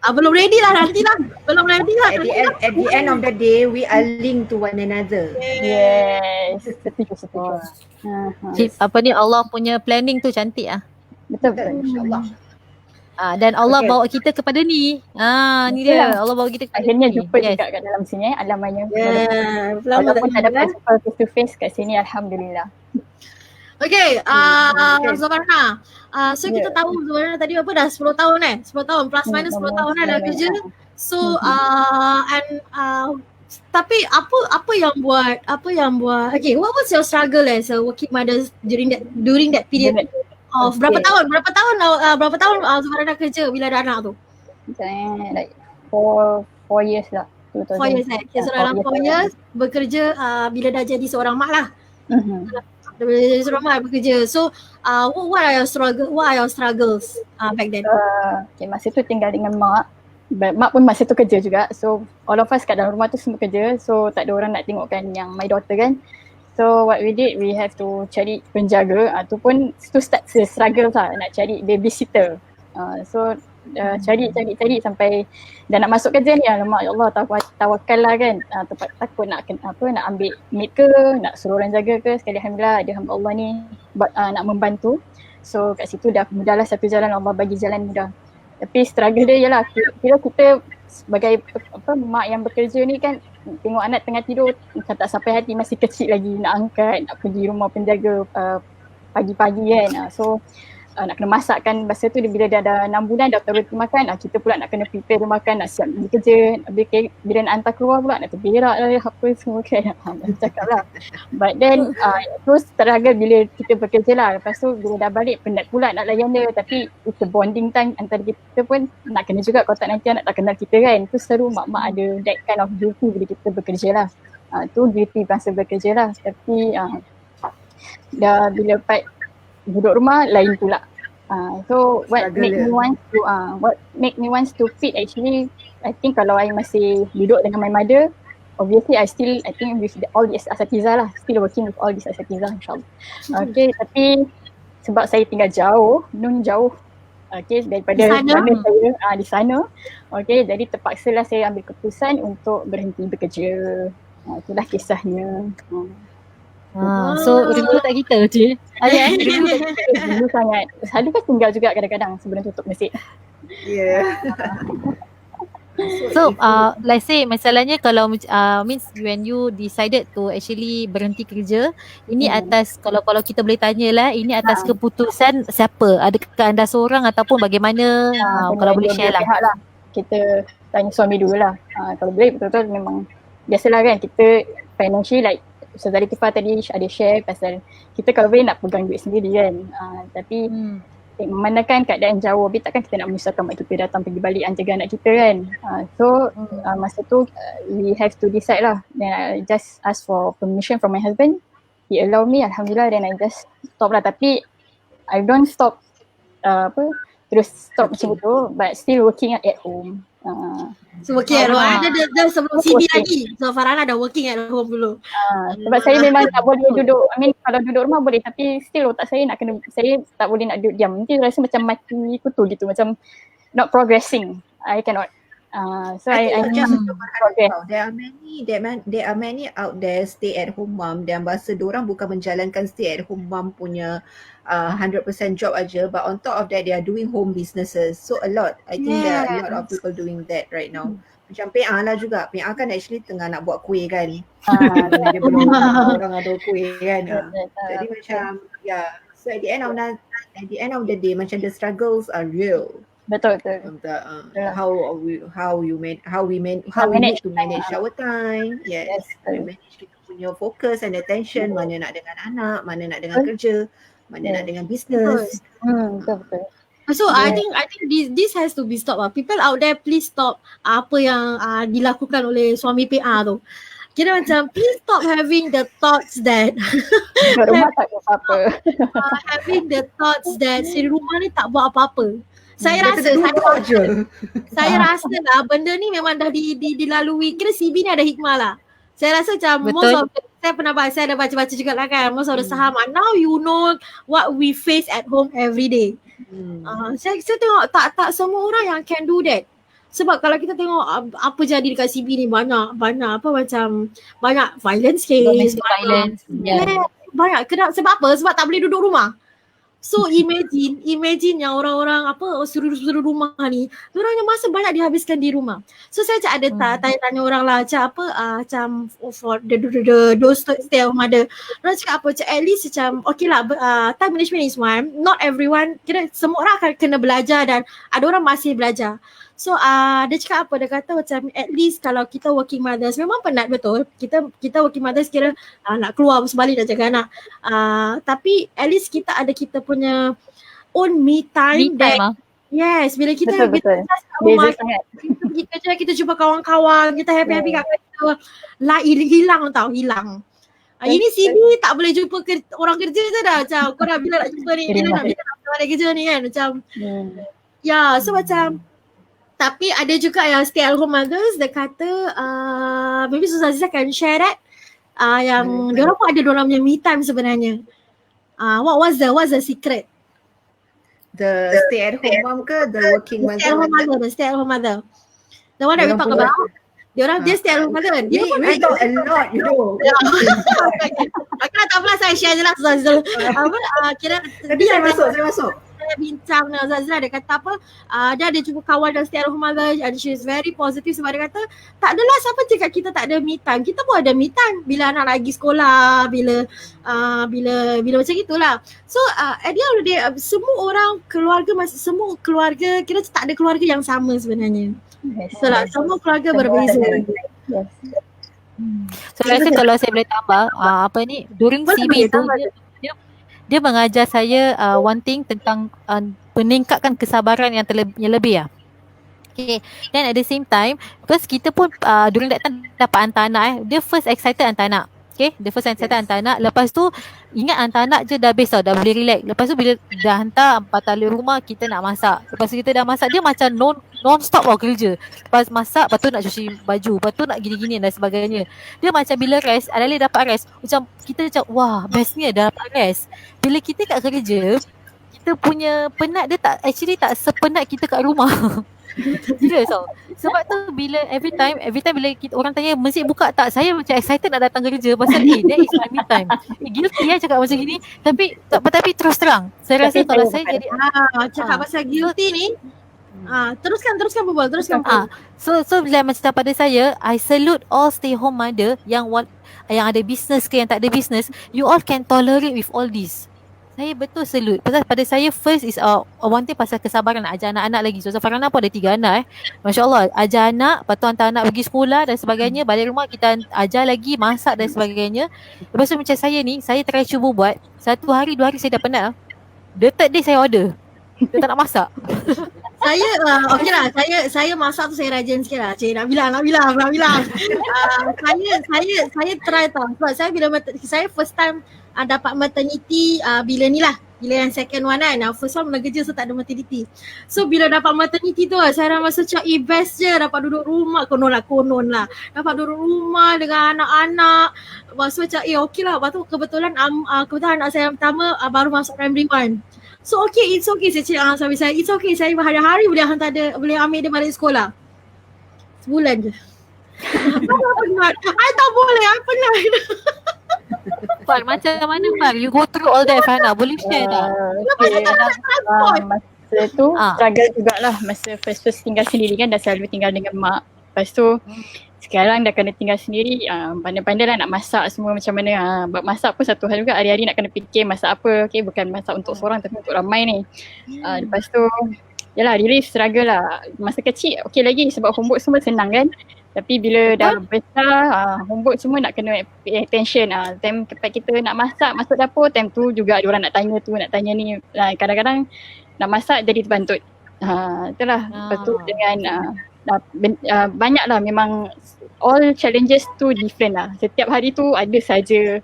Belum ready lah, nantilah. Belum ready lah. At the end of the day, we are linked to one another. Yes. Setuju. Apa ni, Allah punya planning tu cantik ah. Betul. InsyaAllah. Dan Allah bawa kita kepada ni. Ni dia. Allah bawa kita kepada Akhirnya ni. jumpa juga kat dalam sini alamanya. Lama Walaupun tak tak dapat jumpa face to face kat sini, Alhamdulillah. Okay, Zubarna. So kita tahu Zubarna tadi apa dah 10 tahun 10 tahun plus minus 10 tahun dah kerja. So tapi apa yang buat okay, what was your struggle as a working mother during that period of berapa tahun Zubarna kerja bila ada anak tu? Like 4 years lah. 4 years Okay, so dalam 4 years bekerja bila dah jadi seorang mak lah. Daripada jadi seorang mak bekerja. So what are your struggles back then? Okay, masa tu tinggal dengan mak. Mak pun masa tu kerja juga. So all of us kat dalam rumah tu semua kerja. So tak ada orang nak tengokkan yang my daughter kan. So what we did, we have to cari penjaga. Tu pun tu start struggle lah nak cari babysitter. So cari sampai dah nak masuk kerja ni, alamak ya Allah, tawakal lah kan. Takut nak ambil maid ke, nak suruh orang jaga ke. Sekali alhamdulillah ada hamba Allah ni nak membantu. So kat situ dah mudahlah satu jalan, Allah bagi jalan mudah. Tapi struggle dia ialah kira kita sebagai mak yang bekerja ni kan, tengok anak tengah tidur macam tak sampai hati, masih kecil lagi, nak angkat, nak pergi rumah penjaga pagi-pagi kan. So nak kena masak kan, masa tu bila dah ada 6 bulan dah turun makan, kita pula nak kena prepare makan, nak siap pergi kerja. Bila nak hantar keluar pula nak terberak lah apa semua kan. Cakap lah. But then terus struggle bila kita bekerja lah. Lepas tu bila dah balik penat pula nak layan dia, tapi it's a bonding time antara kita pun. Nak kena juga, kalau tak nanti anak tak kenal kita kan. Tu seru mak-mak ada that kind of duty bila kita bekerja lah. Tu duty masa bekerja lah. Tapi dah bila part duduk rumah lain pula. So what make me want to quit actually, I think kalau I masih duduk dengan my mother, obviously I think with all these asatizah lah, still working with all these asatizah insyaAllah. Okay, tapi sebab saya tinggal jauh, okay, daripada mana saya di sana. Okay, jadi terpaksalah saya ambil keputusan untuk berhenti bekerja. Itulah kisahnya. So rindu tak kita je? Rindu sangat. Selalu kan tinggal juga kadang-kadang sebelum tutup masjid. So let's say masalahnya kalau means when you decided to actually berhenti kerja, ini atas kalau kita boleh tanyalah, ini atas keputusan siapa? Adakah anda seorang ataupun bagaimana? Kalau boleh share lah. Kita tanya suami dulu lah. Kalau boleh betul-betul memang biasalah kan, kita financially like Ustaz Latifah tadi ada share pasal kita kalau boleh nak pegang duit sendiri kan. Tapi memandangkan keadaan jauh, habis takkan kita nak menyusahkan mak kita datang pergi balik jaga anak kita kan. So masa tu we have to decide lah. Then I just ask for permission from my husband. He allow me, alhamdulillah, then I just stop lah. Tapi I don't stop terus stop macam tu, but still working at home. So working at home. Ada sebelum CB lagi. So Farhana dah working at home dulu. Sebab saya memang tak boleh duduk. I mean kalau duduk rumah boleh, tapi still otak saya nak kena, saya tak boleh nak duduk diam. Nanti rasa macam mati kutu gitu, macam not progressing. I cannot. So I just progress. There are many out there stay at home mom dan bahasa diorang bukan menjalankan stay at home mom punya 100% job aja, but on top of that they are doing home businesses. So a lot. I think there are a lot of people doing that right now. Macam PA lah juga. PA kan actually tengah nak buat kuih kan. Dia belum orang ada kuih kan. Jadi macam so at the end of the day macam the struggles are real. Betul. How we need to manage our time. Yes. Manage kita punya focus and attention, mana nak dengan anak, mana nak dengan kerja, mana nak dengan business. Betul. So I think this has to be stopped. People out there, please stop apa yang dilakukan oleh suami PA tu. Kira macam please stop having the thoughts that rumah tak buat apa. Having the thoughts that si rumah ni tak buat apa-apa. Saya rasa lah benda ni memang dah dilalui. Kira CB ni ada hikmah lah. Saya rasa macam saya dah baca-baca juga lah kan. Most of the sahabat, now you know what we face at home every day. Saya tengok tak semua orang yang can do that. Sebab kalau kita tengok apa jadi dekat CB ni, banyak violence case. Domestic violence. Banyak. Sebab apa? Sebab tak boleh duduk rumah. So imagine yang orang-orang suruh rumah ni, diorangnya masa banyak dihabiskan di rumah. So saya macam ada tanya-tanya orang lah macam for those stay at home mother. Diorang cakap apa, macam at least macam okay lah, time management is one. Not everyone, kira semua orang akan kena belajar dan ada orang masih belajar. So dia cakap apa, dia kata macam at least kalau kita working mothers, memang penat betul. Kita working mothers kira nak keluar sebalik nak jaga anak. Tapi at least kita ada kita punya own me time. Yes, bila kita beza sangat. Kita jumpa kawan-kawan, kita happy-happy kat kita, hilang. Ini CB tak boleh jumpa orang kerja je dah. Macam kau dah bila nak jumpa ni, bila nak balik kerja ni kan. Macam ya, so macam tapi ada juga yang stay at home mothers dia kata maybe Ustazah Aziza can share that yang diorang pun ada diorang punya me time sebenarnya. What's the secret? The stay at home mom ke the working mother? The stay at home mother. The one that we talk about. Dia stay at home mother kan. Dia pun we talk a lot, you know. Okay, tak apalah, saya share je lah Ustazah. Kira Tadi saya masuk. Saya bincang dengan Ustazah, dia kata apa, dia ada jumpa kawan dan stay at home mother and she is very positive sebab dia kata tak adalah siapa cakap kita tak ada me time. Kita pun ada me time bila anak lagi sekolah, bila macam itulah. So at the end of the day, semua orang semua keluarga kira tak ada keluarga yang sama sebenarnya. So lah, semua keluarga berbeza. So rasa kalau saya boleh tambah during CB tu dia mengajar saya one thing tentang meningkatkan kesabaran yang lebih lah. Okay. Then at the same time, because kita pun during that time dapat hantar anak dia first excited hantar anak. Okay, dia first excited hantar anak. Lepas tu ingat hantar anak je dah best tau, dah boleh relax. Lepas tu bila dah hantar 4 tali rumah, kita nak masak. Lepas tu kita dah masak, dia macam non-stop kerja. Lepas masak, lepas tu nak cuci baju, lepas tu nak gini-gini dan sebagainya. Dia macam bila rest, alih-alih dapat rest, macam kita macam wah bestnya dah dapat rest. Bila kita kat kerja, kita punya penat dia tak sepenat kita kat rumah. Serius tau. Sebab tu bila every time bila orang tanya masjid buka tak, saya macam excited nak datang kerja pasal that is my me time. Guilty cakap macam gini, tapi terus terang saya rasa kalau saya jadi cakap pasal guilty ni, teruskan berbual. So bila macam pada saya, I salute all stay home mother yang ada business ke yang tak ada business, you all can tolerate with all this. Saya betul salute. Pasal pada saya first is one thing pasal kesabaran nak ajar anak-anak lagi. So Farhana pun ada 3 anak Masya Allah, ajar anak, lepas tu hantar anak pergi sekolah dan sebagainya, balik rumah kita ajar lagi, masak dan sebagainya. Lepas tu macam saya ni, saya try cuba buat 1 hari 2 hari saya dah penat. The third day saya order. Dia tak nak masak. Saya okey lah, saya masak tu saya rajin sikit lah. Cik nak bilang. Saya try tau. Sebab saya first time dapat maternity bila yang second one kan. First one mula kerja so tak ada maternity. So bila dapat maternity tu saya rasa macam best je dapat duduk rumah. Konon lah. Dapat duduk rumah dengan anak-anak. Lepas tu macam okey lah. Lepas tu kebetulan anak saya yang pertama baru masuk primary 1. So it's okay saya cakap suami saya, it's okay, saya hari-hari boleh ambil dia balik sekolah. Sebulan je. I tak boleh, I penat. Far, macam mana Far? You go through all that Farhana, boleh share tak? Masa tu struggle jugalah. Masa first tinggal sendiri kan, dah selalu tinggal dengan mak. Lepas tu sekarang dah kena tinggal sendiri, pandai-pandai lah nak masak semua macam mana. Buat masak pun satu hal juga, hari-hari nak kena fikir masak apa. Okay, bukan masak untuk seorang tapi untuk ramai ni. Lepas tu yalah, really struggle lah. Masa kecil okay lagi sebab homework semua senang kan. Tapi bila dah besar, homework semua nak kena pay attention. Time kita nak masak, masuk dapur, time tu juga diorang nak tanya tu, nak tanya ni. Kadang-kadang nak masak jadi terbantut. Itulah. Lepas tu dengan banyak lah, memang all challenges tu different lah. Setiap hari tu ada saja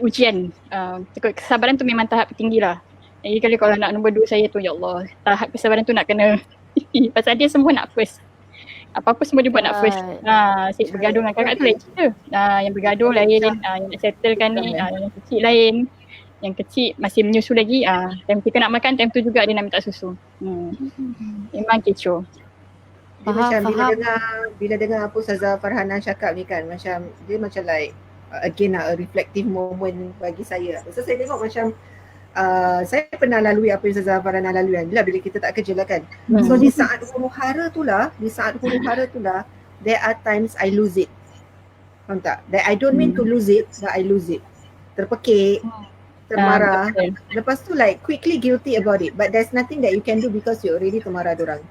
ujian. Kesabaran tu memang tahap tinggi lah. Jadi kalau nak nombor 2 saya tu, ya Allah, tahap kesabaran tu nak kena pasal dia semua nak first. Apa-apa semua dia buat nak first. Asyik bergaduh dengan kakak tu lain cerita. Yang bergaduh lain, yang nak settlekan ni, yang kecil lain. Yang kecil masih menyusu lagi, time kita nak makan, time tu juga dia nak minta susu. Memang kecoh. Macam bila dengar apa Ustazah Farhana cakap ni kan, macam dia macam like again a reflective moment bagi saya. So saya tengok macam saya pernah lalui apa yang Ustazah Farhana lalui kan, bila kita tak kerja lah kan. So di saat huru-hara tu lah, there are times I lose it. Faham tak? That I don't mean to lose it, but I lose it. Terpekik, termarah. Lepas tu like quickly guilty about it, but there's nothing that you can do because you already termarah dorang.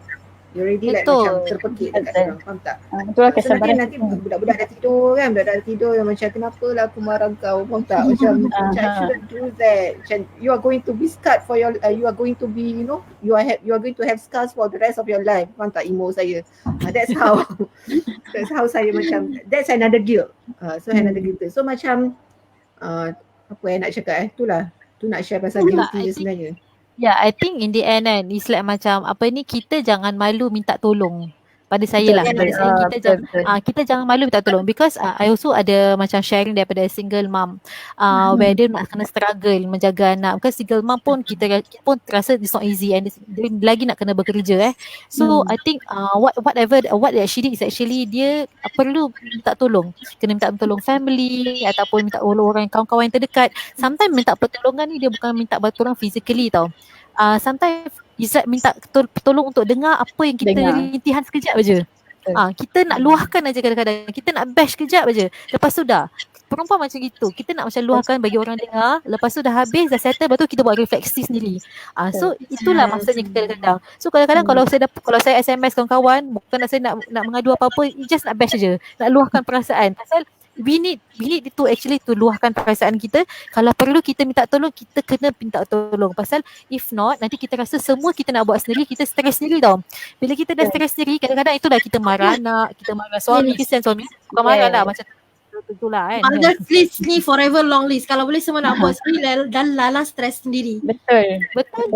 You already like Betul. macam terpekik dekat Betul. orang, faham tak? Itulah So kesabaran. nanti budak-budak dah tidur kan, budak-budak dah tidur yang macam kenapa lah aku marah kau, faham tak? Macam I shouldn't do that. Macam you are going to be scarred for your, you are going to be, you know, you are going to have scars for the rest of your life, faham tak emo saya? That's how saya macam, that's another guilt. So another guilt. So macam apa nak cakap itulah. Tu nak share pasal guilty je sebenarnya. Yeah, I think in the end kan, it's like macam apa ni, kita jangan malu minta tolong. Pada saya lah, pada saya kita jangan malu minta tolong, because I also ada macam sharing daripada single mom where dia nak kena struggle menjaga anak, because single mom pun kita pun terasa it's not easy, and dia lagi nak kena bekerja so I think what that she did is actually dia perlu minta tolong, kena minta tolong family ataupun minta tolong orang kawan-kawan yang terdekat. Sometimes minta pertolongan ni dia bukan minta pertolongan physically tau. Sometimes Izzat minta tolong untuk dengar apa yang kita rintihan sekejap aja. Kita nak luahkan aja kadang-kadang. Kita nak bash sekejap aja. Lepas tu dah. Perempuan macam gitu. Kita nak macam luahkan bagi orang dengar. Lepas tu dah habis, dah settle, lepas tu kita buat refleksi sendiri. So itulah maksudnya kita kadang-kadang. So kadang-kadang kalau saya SMS kawan-kawan, bukan nak saya nak mengadu apa-apa, just nak bash aja. Nak luahkan perasaan. Pasal we need to actually to luahkan perasaan kita. Kalau perlu kita minta tolong, kita kena minta tolong. Pasal if not, nanti kita rasa semua kita nak buat sendiri, kita stres sendiri tau. Bila kita dah stres sendiri, kadang-kadang itulah kita marah anak, kita marah suami, kesian suami. Bukan marah lah, macam tentulah kan. Mother list ni forever long list. Kalau boleh semua nak buat sendiri dan lala stres sendiri. Betul.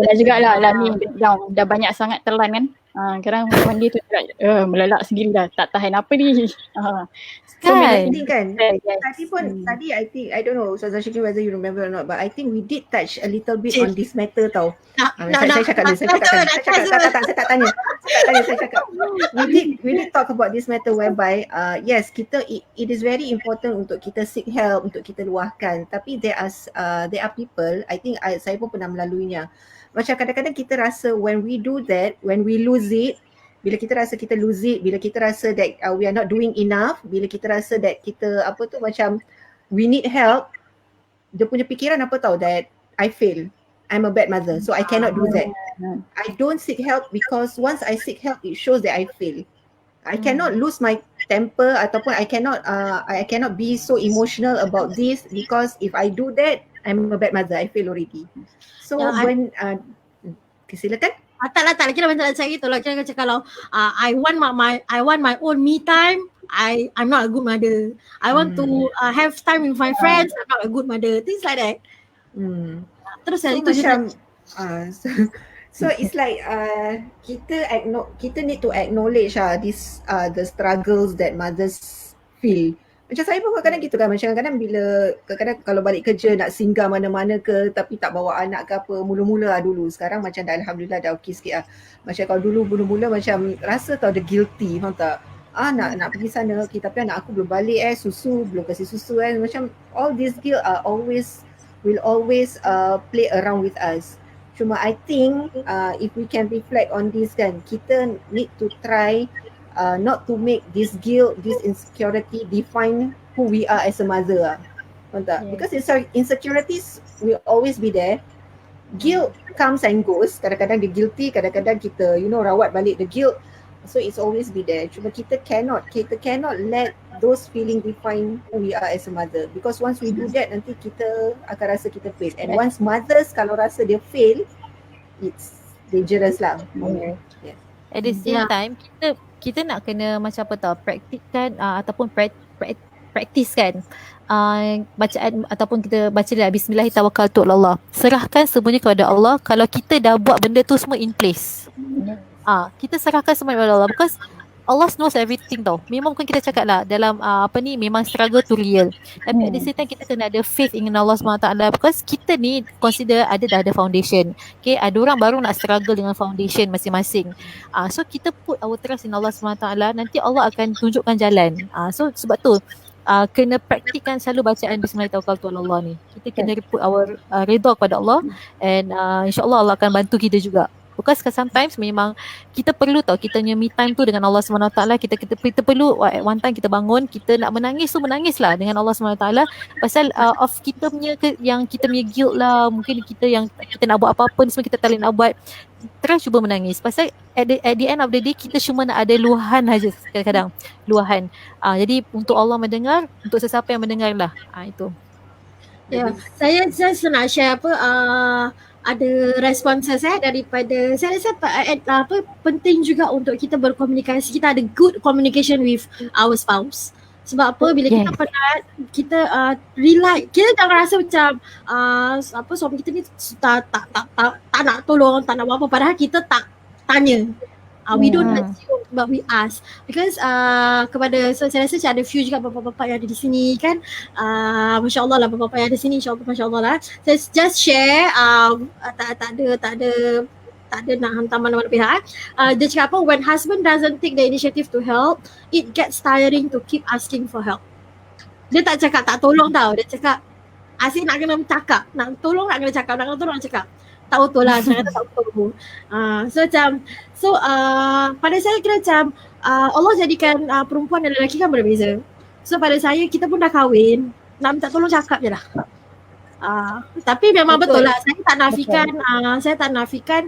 Dan jugalah ni dah banyak sangat telan kan. Kadang mandi tu juga melalak sendiri dah, tak tahan apa ni. So many kan. Tadi I think, I don't know Ustazah Syakir whether you remember or not, but I think we did touch a little bit on this matter tau. Saya cakap. We did talk about this matter whereby yes, it is very important untuk kita seek help, untuk kita luahkan. Tapi there are people, I think saya pun pernah melaluinya. Macam kadang-kadang kita rasa when we do that, when we lose it, bila kita rasa kita lose it, bila kita rasa that we are not doing enough, bila kita rasa that kita macam we need help, dia punya fikiran apa tahu, that I fail, I'm a bad mother, so I cannot do that. I don't seek help because once I seek help, it shows that I fail. I cannot lose my temper ataupun I cannot be so emotional about this, because if I do that, I'm a bad mother, I fail already. So when silakan. Tak kira macam macam gitu lah. Kira kalau I want my own me time, I'm not a good mother. I want to have time with my friends, I'm not a good mother. Things like that. Terus so itu macam so it's like kita need to acknowledge this the struggles that mothers feel. Macam saya pun kadang-kadang gitu kan, macam kadang-kadang bila kalau balik kerja nak singgah mana-mana ke, tapi tak bawa anak ke apa, mula-mula dulu. Sekarang macam dah alhamdulillah dah okey sikit lah. Macam kalau dulu mula-mula macam rasa tau the guilty, faham tak? Nak pergi sana, okay, tapi anak aku belum balik susu, belum kasih susu macam all this guilt will always play around with us. Cuma I think if we can reflect on this kan, kita need to try not to make this guilt, this insecurity define who we are as a mother. Because insecurities will always be there. Guilt comes and goes. Kadang-kadang dia guilty, kadang-kadang kita rawat balik the guilt. So it's always be there. Cuma kita cannot let those feeling define who we are as a mother. Because once we do that, nanti kita akan rasa kita fail. And once mothers kalau rasa dia fail, it's dangerous lah. At the same time, kita nak kena macam apa tau, praktikkan ataupun praktis kan bacaan, ataupun kita baca dah Bismillahirrahmanirrahim, serahkan semuanya kepada Allah. Kalau kita dah buat benda tu semua in place, kita serahkan semuanya kepada Allah, because Allah knows everything tau. Memang bukan kita cakap lah dalam memang struggle tu real, tapi at the same time kita kena ada faith in Allah SWT, because kita ni consider dah ada foundation. Okay, ada orang baru nak struggle dengan foundation masing-masing. So kita put our trust in Allah SWT, nanti Allah akan tunjukkan jalan. So sebab tu kena praktikkan selalu bacaan Bismillahirrahmanirrahim ni. Kita kena put our redha kepada Allah, and insyaAllah Allah akan bantu kita juga. Because sometimes memang kita perlu tau kita punya me time tu dengan Allah SWT. Kita perlu at one time kita bangun, kita nak menangis tu menangislah dengan Allah SWT. Pasal of kita punya yang kita punya guilt lah, mungkin kita yang kita nak buat apa-apa ni semua kita tak boleh nak buat. Terus cuba menangis. Pasal at the end of the day kita cuma nak ada luahan saja kadang-kadang. Luahan. Jadi untuk Allah mendengar, untuk sesiapa yang mendengar lah. Itu. Ya, saya just nak share ada responses daripada saya rasa penting juga untuk kita berkomunikasi, kita ada good communication with our spouse. Sebab apa, bila kita penat, kita rely, kita jangan rasa macam suami kita ni tak nak tolong, tak nak buat apa, padahal kita tak tanya. We don't assume but we ask. Because kepada, so saya rasa macam ada few juga bapak-bapak yang ada di sini kan. Masya Allah lah bapak-bapak yang ada di sini, insyaAllah Masya Allah lah. Saya just share, tak ada nak hantar mana-mana pihak. Dia cakap apa, when husband doesn't take the initiative to help, it gets tiring to keep asking for help. Dia tak cakap tak tolong tau, dia cakap asyik nak kena cakap, nak tolong nak kena cakap, nak kena tolong nak cakap. Tak betul lah, saya kata tak betul. Pada saya kira macam Allah jadikan perempuan dan lelaki kan berbeza. So pada saya, kita pun dah kahwin, nak minta tolong cakap je lah. Tapi memang betul lah, saya tak nafikan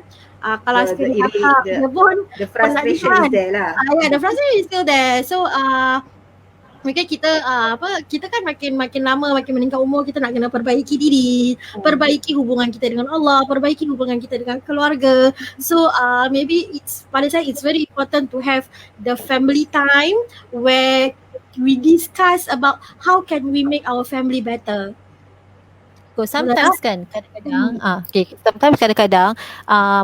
kalau sekali cakap dia pun the frustration is there lah. The frustration is still there. So mungkin kita kita kan makin lama, makin meningkat umur, kita nak kena perbaiki diri, perbaiki hubungan kita dengan Allah, perbaiki hubungan kita dengan keluarga. So maybe pada saya it's very important to have the family time where we discuss about how can we make our family better. Sometimes kan kadang-kadang sometimes kadang-kadang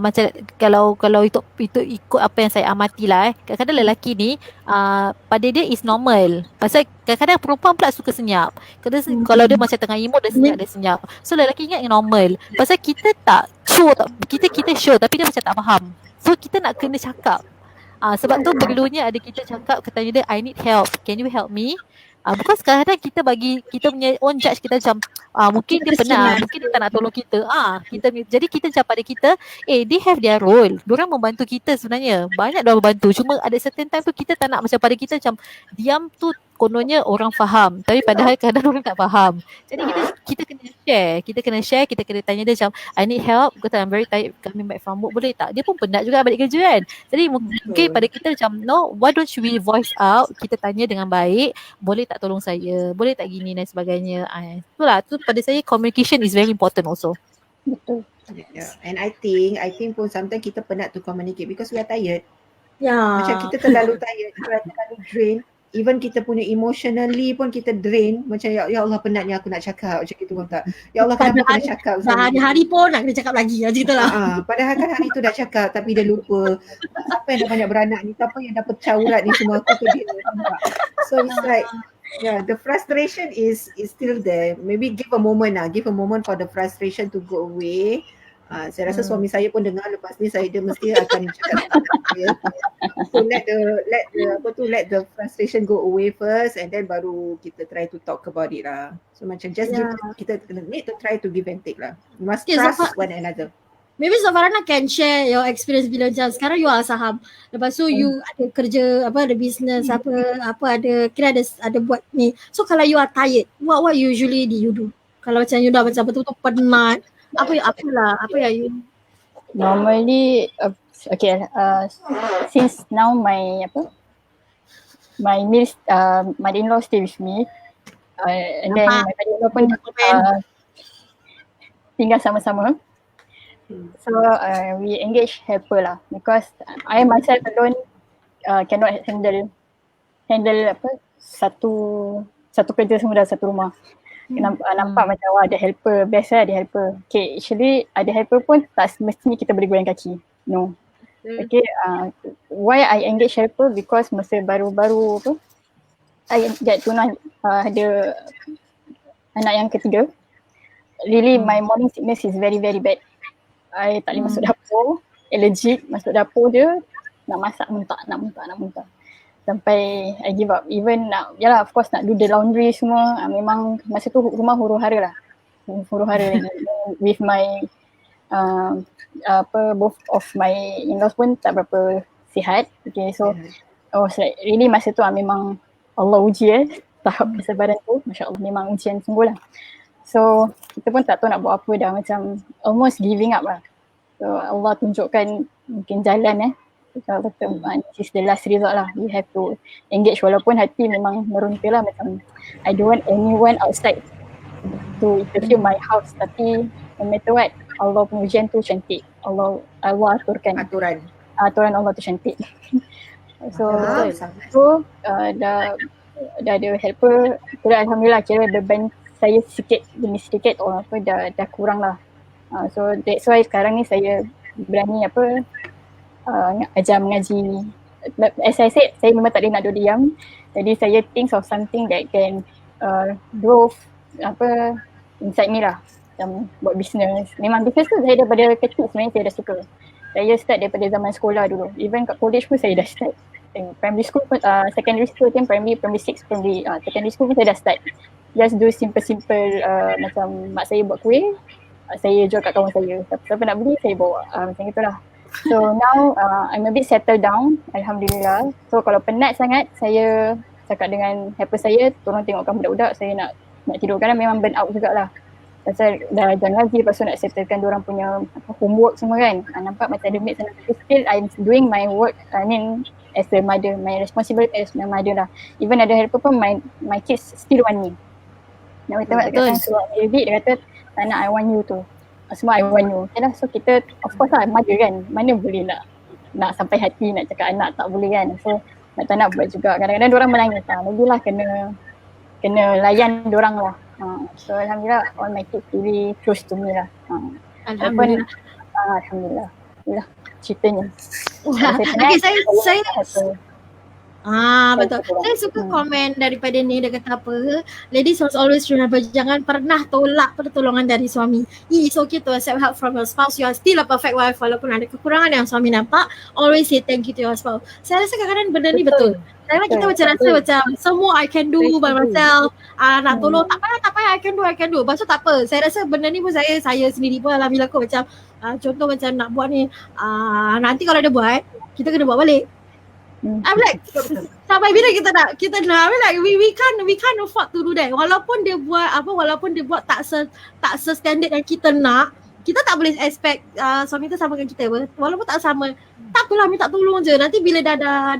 macam kalau itu ikut apa yang saya amati lah kadang-kadang lelaki ni pada dia is normal. Pasal kadang-kadang perempuan pula suka senyap. Kalau dia macam tengah emo dia senyap. So lelaki ingat yang normal. Pasal kita tak show, kita show tapi dia macam tak faham. So kita nak kena cakap. Sebab tu perlunya ada kita cakap, tanya dia, I need help, can you help me? Because kadang-kadang kita bagi kita punya own judge, kita macam mungkin dia penat, mungkin dia tak nak tolong kita. Jadi kita macam pada kita, they have their role. Diorang membantu kita sebenarnya. Banyak diorang membantu. Cuma ada certain time tu kita tak nak, macam pada kita macam diam tu kononnya orang faham. Tapi padahal kadang orang tak faham. Jadi kita kena share, kita kena tanya dia macam, I need help because I'm very tired coming back from work, boleh tak? Dia pun penat juga balik kerja kan. Jadi mungkin pada kita macam, no, why don't we voice out? Kita tanya dengan baik, boleh tak tolong saya? Boleh tak gini dan sebagainya. Itulah, tu pada saya communication is very important also. Betul. Yeah. And I think pun sometimes kita penat to communicate because we are tired. Ya. Macam kita terlalu tired, kita terlalu drain. Even kita punya emotionally pun kita drain. Macam ya Allah penatnya aku nak cakap macam itu pun tak. Ya Allah kenapa kena cakap. Hari pun nak kena cakap lagi macam itulah. Padahal kan hari tu dah cakap tapi dia lupa. Siapa yang dah banyak beranak ni, siapa yang dah pecah urat ni semua aku ke dia. So it's like the frustration is still there. Maybe give a moment for the frustration to go away. Saya rasa suami saya pun dengar lepas ni dia mesti akan cakap so let the frustration go away first and then baru kita try to talk about it lah. So macam just kita need to try to give and take lah. You must trust one another. Maybe Zafarana can share your experience bila macam sekarang you are saham. Lepas tu you ada kerja, ada business, ada buat ni. So kalau you are tired, what usually do you do? Kalau macam you dah macam betul-betul penat, apa yang you normally since now my mother-in-law stay with me and then my mother-in-law pun tinggal sama-sama. So we engage helper lah because I myself alone cannot handle satu kerja semua dalam satu rumah. Nampak macam ada helper, best lah ada helper. Okay, actually ada helper pun tak semestinya kita boleh goyang kaki. No. Okay, why I engage helper? Because masa baru-baru tu I get to know ada anak yang ketiga. Really my morning sickness is very very bad. I tak boleh masuk dapur, allergic, masuk dapur dia nak masak muntah. Sampai I give up. Even of course nak do the laundry semua. Memang masa tu rumah huru-hara lagi with my both of my in-laws pun tak berapa sihat. Okay, so I was like really masa tu memang Allah uji tahap kesabaran tu, Masya Allah, memang ujian sungguh lah. So kita pun tak tahu nak buat apa dah, macam almost giving up lah. So Allah tunjukkan mungkin jalan kalau kata this is the last result lah, we have to engage walaupun hati memang merunta lah, macam I don't want anyone outside to interview my house, tapi no matter what, Allah punya ujian tu cantik. Allah aturkan aturan Allah tu cantik. So dah ada helper, alhamdulillah, kira beban saya sikit demi sedikit dah kurang lah. So that's why sekarang ni saya berani ajar mengaji. As I said, saya memang tak ada nak duduk diam. Jadi saya think of something that can grow inside me lah. Macam buat business. Memang business tu saya daripada kecil sebenarnya saya dah suka. Saya start daripada zaman sekolah dulu. Even kat college pun saya dah start. Primary school pun, secondary school pun, primary 6, secondary school pun saya dah start. Just do simple macam mak saya buat kuih, saya jual kat kawan saya. Siapa nak beli, saya bawa. Macam itulah. So now I'm a bit settled down, alhamdulillah. So kalau penat sangat, saya cakap dengan helper saya, tolong tengokkan budak-budak, saya nak tidur. Kadang memang burn out jugalah. Pasal dah jangan lagi, lepas tu nak settlekan diorang punya homework semua kan. Nampak macam ada mix sana. Still I'm doing my work, as a mother, my responsibility as my mother lah. Even ada helper pun, my kids still want me. Nak kata kat suruh baby, dia kata tak nak, I want you tu. Semua I want you. Okay lah, so kita of course lah mother kan, mana boleh nak sampai hati nak cakap anak, tak boleh kan. So nak tak nak buat juga. Kadang-kadang diorang menangis lah, maybelah kena layan diorang lah. So alhamdulillah, all my kids really close to me lah. Alhamdulillah. Alhamdulillah. Itulah ceritanya. Okay, saya betul. Saya suka komen daripada ni, dia kata apa, ladies must always remember, jangan pernah tolak pertolongan dari suami. It's okay to accept help from your spouse. You are still a perfect wife walaupun ada kekurangan yang suami nampak. Always say thank you to your spouse. Saya rasa kadang-kadang benda ni betul. Kadang-kadang kita macam rasa macam semua I can do by myself. Nak tolong tak payah I can do. Lepas tu tak apa. Saya rasa benda ni pun saya sendiri pun alhamdulillah kot, macam contoh macam nak buat ni, nanti kalau dia buat, kita kena buat balik. I'm like, sampai bila kita nak I mean like we can't afford to do that. Walaupun dia buat tak standard yang kita nak, kita tak boleh expect suami kita sama dengan kita. Walaupun tak sama, tak apalah, minta tolong je. Nanti bila dah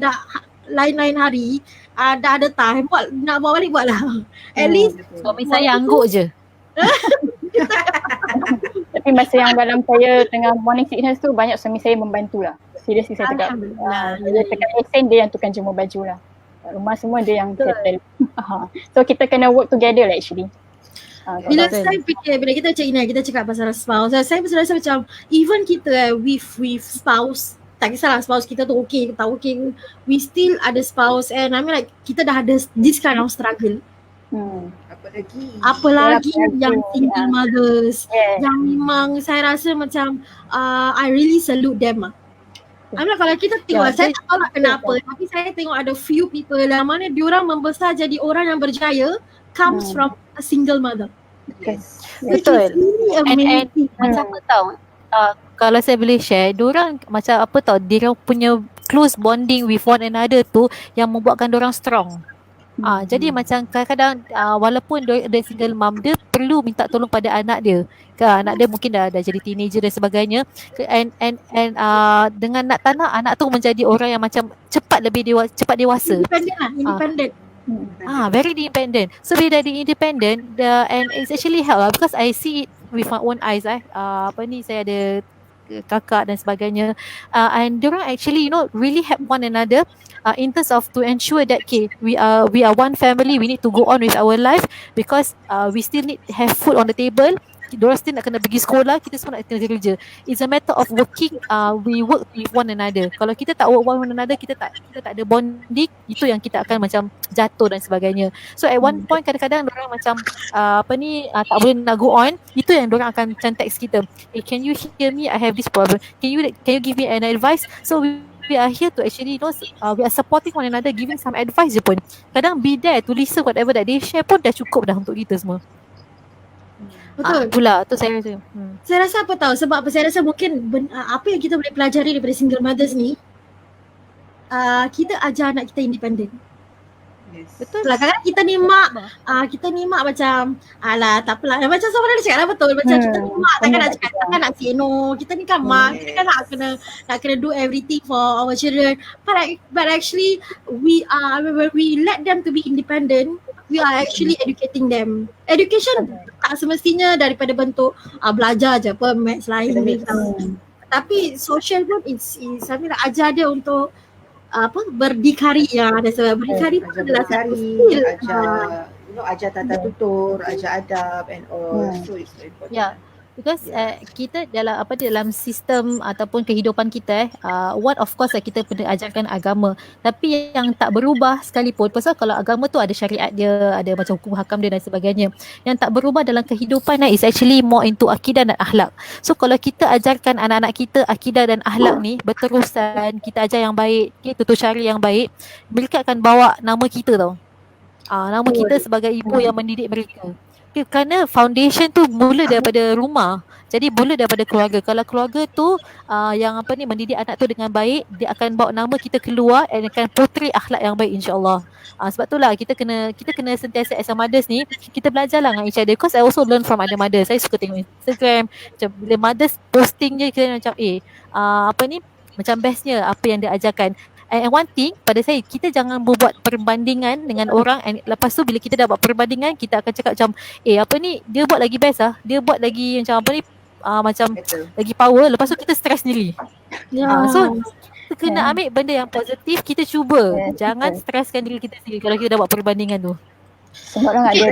lain-lain hari, dah ada time, nak buat balik buatlah. At least suami saya angguk je. Tapi masa yang dalam saya tengah morning sickness tu, banyak suami saya membantu lah. Seriously saya cakap. Dia tekan lesen, dia yang tukang jemur baju lah. Rumah semua dia yang settle. So kita kena work together lah actually. Bila saya fikir, bila kita macam ini, kita cakap pasal spouse, saya rasa macam even kita with spouse, tak kisahlah spouse kita tu okay ke tak okay, we still ada spouse, and I mean like kita dah ada this kind of struggle. Apalagi yang single mothers, yang memang saya rasa macam I really salute them. Kalau kita tengok, saya tak tahu nak kenapa, tapi saya tengok ada few people yang mana diorang membesar jadi orang yang berjaya comes from a single mother. Yes. Betul. And macam apa tau, kalau saya boleh share, diorang macam apa tau, diorang punya close bonding with one another tu yang membuatkan diorang strong. Jadi macam kadang-kadang walaupun dia single mom, dia perlu minta tolong pada anak dia. Anak dia mungkin dah jadi teenager dan sebagainya. And dengan nak tak nak, anak tu menjadi orang yang macam cepat dewasa. Independent. Very independent. So bila dia independent, and it's actually help lah, because I see it with my own eyes. Saya ada kakak dan sebagainya, and diorang actually really help one another in terms of to ensure that we are one family, we need to go on with our life, because we still need have food on the table. Diorang still nak kena pergi sekolah, kita semua nak kena kerja. It's a matter of working, we work with one another. Kalau kita tak work with one another, kita tak ada bonding, itu yang kita akan macam jatuh dan sebagainya. So at one point kadang-kadang diorang macam tak boleh nak go on, itu yang diorang akan macam text kita, can you hear me, I have this problem, can you give me an advice. So we are here to actually we are supporting one another, giving some advice je pun. Kadang be there to listen whatever that they share pun dah cukup dah untuk kita semua. Betul. Pula tu saya rasa. Saya rasa apa tahu, sebab apa, saya rasa mungkin apa yang kita boleh pelajari daripada single mothers ni, kita ajar anak kita independent. Yes. Betul. Lah kadang kita ni mak, macam alah tak apalah. Macam sama ada cakap lah, betul. Macam kita ni mak takkan nak cakap, takkan nak say no. Kita ni kan mak, kita kan nak kena do everything for our children. But actually we let them to be independent, we are actually educating them. Education tak semestinya daripada bentuk belajar je apa, maths lain. Tapi social pun saya nak ajar dia untuk berdikari, yang ada sebab berdikari pun adalah satu skill. Ajar tata tutur, ajar adab and all. So it's very important. Yeah. Because kita dalam sistem ataupun kehidupan kita one of course kita perlu ajarkan agama, tapi yang tak berubah sekalipun, pasal kalau agama tu ada syariat dia, ada macam hukum hakam dia dan sebagainya, yang tak berubah dalam kehidupan is actually more into akidah dan akhlak. So kalau kita ajarkan anak-anak kita akidah dan akhlak ni berterusan, kita ajar yang baik, tutur syari yang baik, mereka akan bawa nama kita tau. Nama kita sebagai ibu yang mendidik mereka. Kerana foundation tu mula daripada rumah. Jadi mula daripada keluarga. Kalau keluarga tu mendidik anak tu dengan baik, dia akan bawa nama kita keluar dan akan portray akhlak yang baik, insya-Allah. Sebab itulah kita kena sentiasa as a mothers ni, kita belajarlah dengan each other. Because I also learn from other mothers. Saya suka tengok Instagram, macam bila mothers posting je, kita macam macam bestnya apa yang dia ajarkan. And one thing pada saya, kita jangan buat perbandingan dengan orang, and lepas tu bila kita dah buat perbandingan, kita akan cakap macam dia buat lagi best dia buat lagi macam macam lagi power, lepas tu kita stress sendiri. So kita kena ambil benda yang positif, kita cuba. Jangan stresskan diri kita sendiri kalau kita dah buat perbandingan tu. Semua orang ada.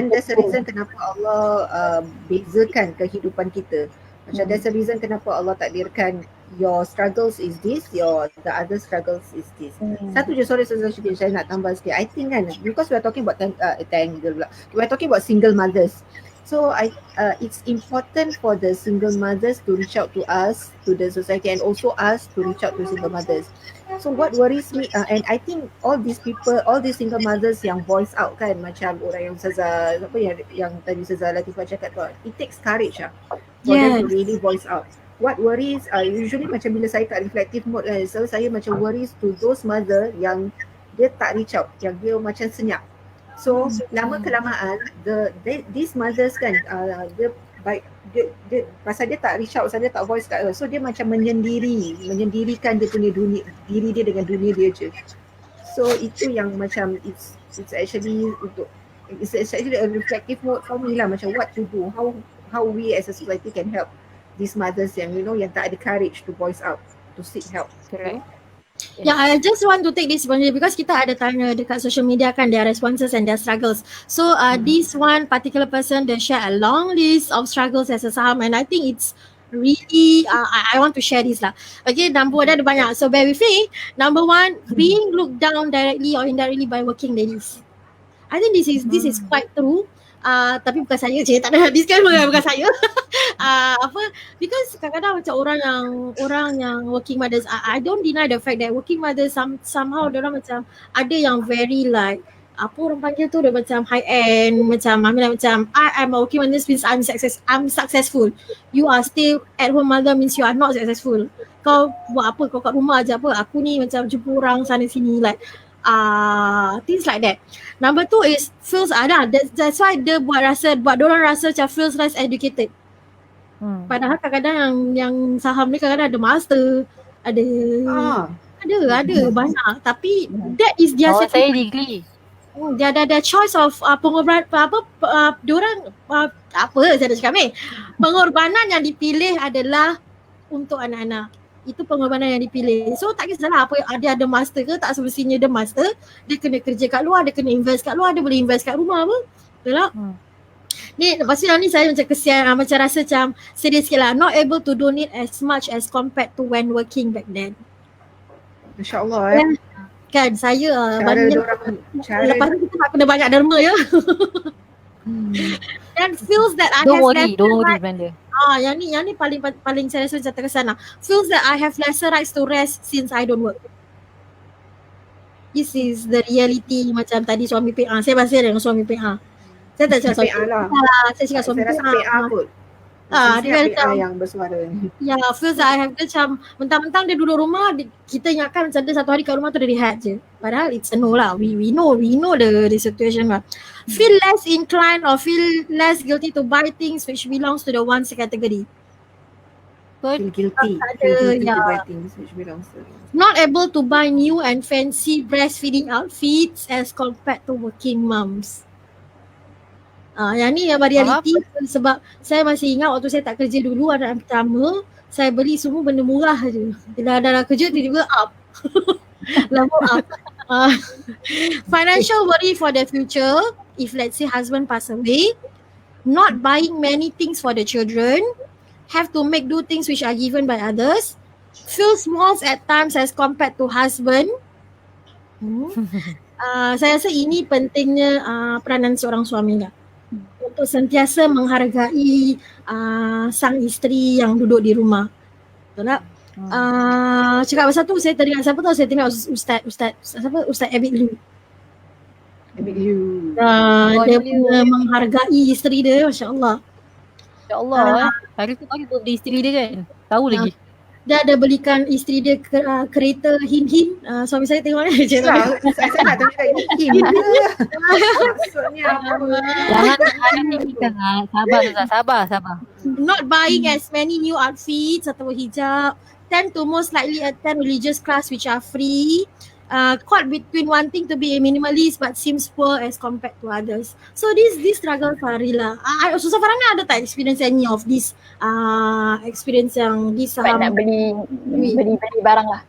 There's a reason kenapa Allah bezakan kehidupan kita. Macam there's a reason kenapa Allah takdirkan your struggles is this, the other struggles is this. Satu je, sorry saya nak tambah sikit. I think kan, because we are talking about we are talking about single mothers. So it's important for the single mothers to reach out to us, to the society, and also us to reach out to single mothers. So what worries me, and I think all these single mothers yang voice out kan, macam orang yang Ustazah yang tadi Ustazah Latifah cakap tu, it takes courage for them to really voice out. What worries, usually macam bila saya kat reflective mode kan, so saya macam worries to those mother yang dia tak reach out, yang dia macam senyap. So lama kelamaan these mothers kan, dia pasal dia tak reach out, pasal dia tak voice kat her, so dia macam menyendirikan dia punya dunia, diri dia dengan dunia dia je. So itu yang macam it's actually a reflective mode for me lah, macam what to do, how we as a society can help these mothers yang yang tak ada courage to voice out, to seek help. Correct. Yeah, I just want to take this one because kita ada tanya dekat social media kan, their responses and their struggles. So this one particular person, they share a long list of struggles as a Saham, and I think it's really I want to share this lah. Okay, number one ada banyak, so bear with me. Number one, being looked down directly or indirectly by working ladies. I think this is quite true. Tapi bukan saya je, tak ada disclaimer bukan saya. Because kadang-kadang macam orang yang working mothers, I don't deny the fact that working mothers somehow diorang macam ada yang very like apa orang panggil tu, dia macam high end, macam I'm a working mother means I'm successful. You are still at home mother means you are not successful. Kau buat apa, kau kat rumah aja apa, aku ni macam jumpa orang sana sini, like things like that. Number two is feels that's why dia buat diorang rasa macam feels less educated. Padahal kadang-kadang yang Saham ni kadang-kadang ada master, ada banyak, tapi that is their saya degree. Dia ada choice of pengorbanan diorang saya dah cakap ni. Pengorbanan yang dipilih adalah untuk anak-anak. Itu pengorbanan yang dipilih. So tak kisahlah apa dia ada master ke, tak semestinya dia master. Dia kena kerja kat luar, dia kena invest kat luar, dia boleh invest kat rumah apa. Betul tak? Ni lepas tu ni saya macam kesian, macam rasa macam sedih sikit lah. Not able to donate as much as compared to when working back then. InsyaAllah Kan saya lepas ni kita nak kena banyak derma ya. And feels that I don't have worry Brenda. Yang ni paling saya rasa macam terkesan lah. Feels that I have lesser rights to rest since I don't work. This is the reality. Macam tadi suami PA, saya masih dengan suami PA. Saya tak cakap PA suami lah. saya cakap suami Saya rasa PA. PA kot. Dia PA macam yang bersuara. ya feels like I have macam mentang-mentang dia duduk rumah kita ingatkan macam dia satu hari kat rumah tu dia rehat je. Padahal it's a no lah. We know the situation lah. Feel less inclined or feel less guilty to buy things which belongs to the ones category. Feel guilty. Ada, Feel guilty to ya. buy things which belongs to them. Not able to buy new and fancy breastfeeding outfits as compared to working mums. Yang ni yang reality sebab saya masih ingat waktu saya tak kerja dulu anak pertama, saya beli semua benda murah je. Bila dah kerja tiba-tiba up. Level up. Financial worry for the future if let's say husband pass away, not buying many things for the children, have to make do things which are given by others, feel small at times as compared to husband. Saya rasa ini pentingnya peranan seorang suami lah. Untuk sentiasa menghargai sang isteri yang duduk di rumah. Betul tak? Cakap pasal tu saya teringat siapa tahu, saya teringat Ustaz Abid Lu. Abid Lu. Dia punya menghargai isteri dia, masya-Allah. InsyaAllah hari tu baru birthday isteri dia kan. Tahu lagi. Dia ada belikan isteri dia kereta Hin-Hin. Suami saya tengok ni je. Saya nak tengok Hin ke? Maksudnya apa? Jangan ni kita sabar. Not buying as many new outfits atau hijab. Tend to most likely attend religious class which are free. Caught between wanting to be a minimalist but seems poor as compared to others. So this struggle for Rila. Susah Farhana ada tak experience any of this experience yang di saham? Nak beli barang lah.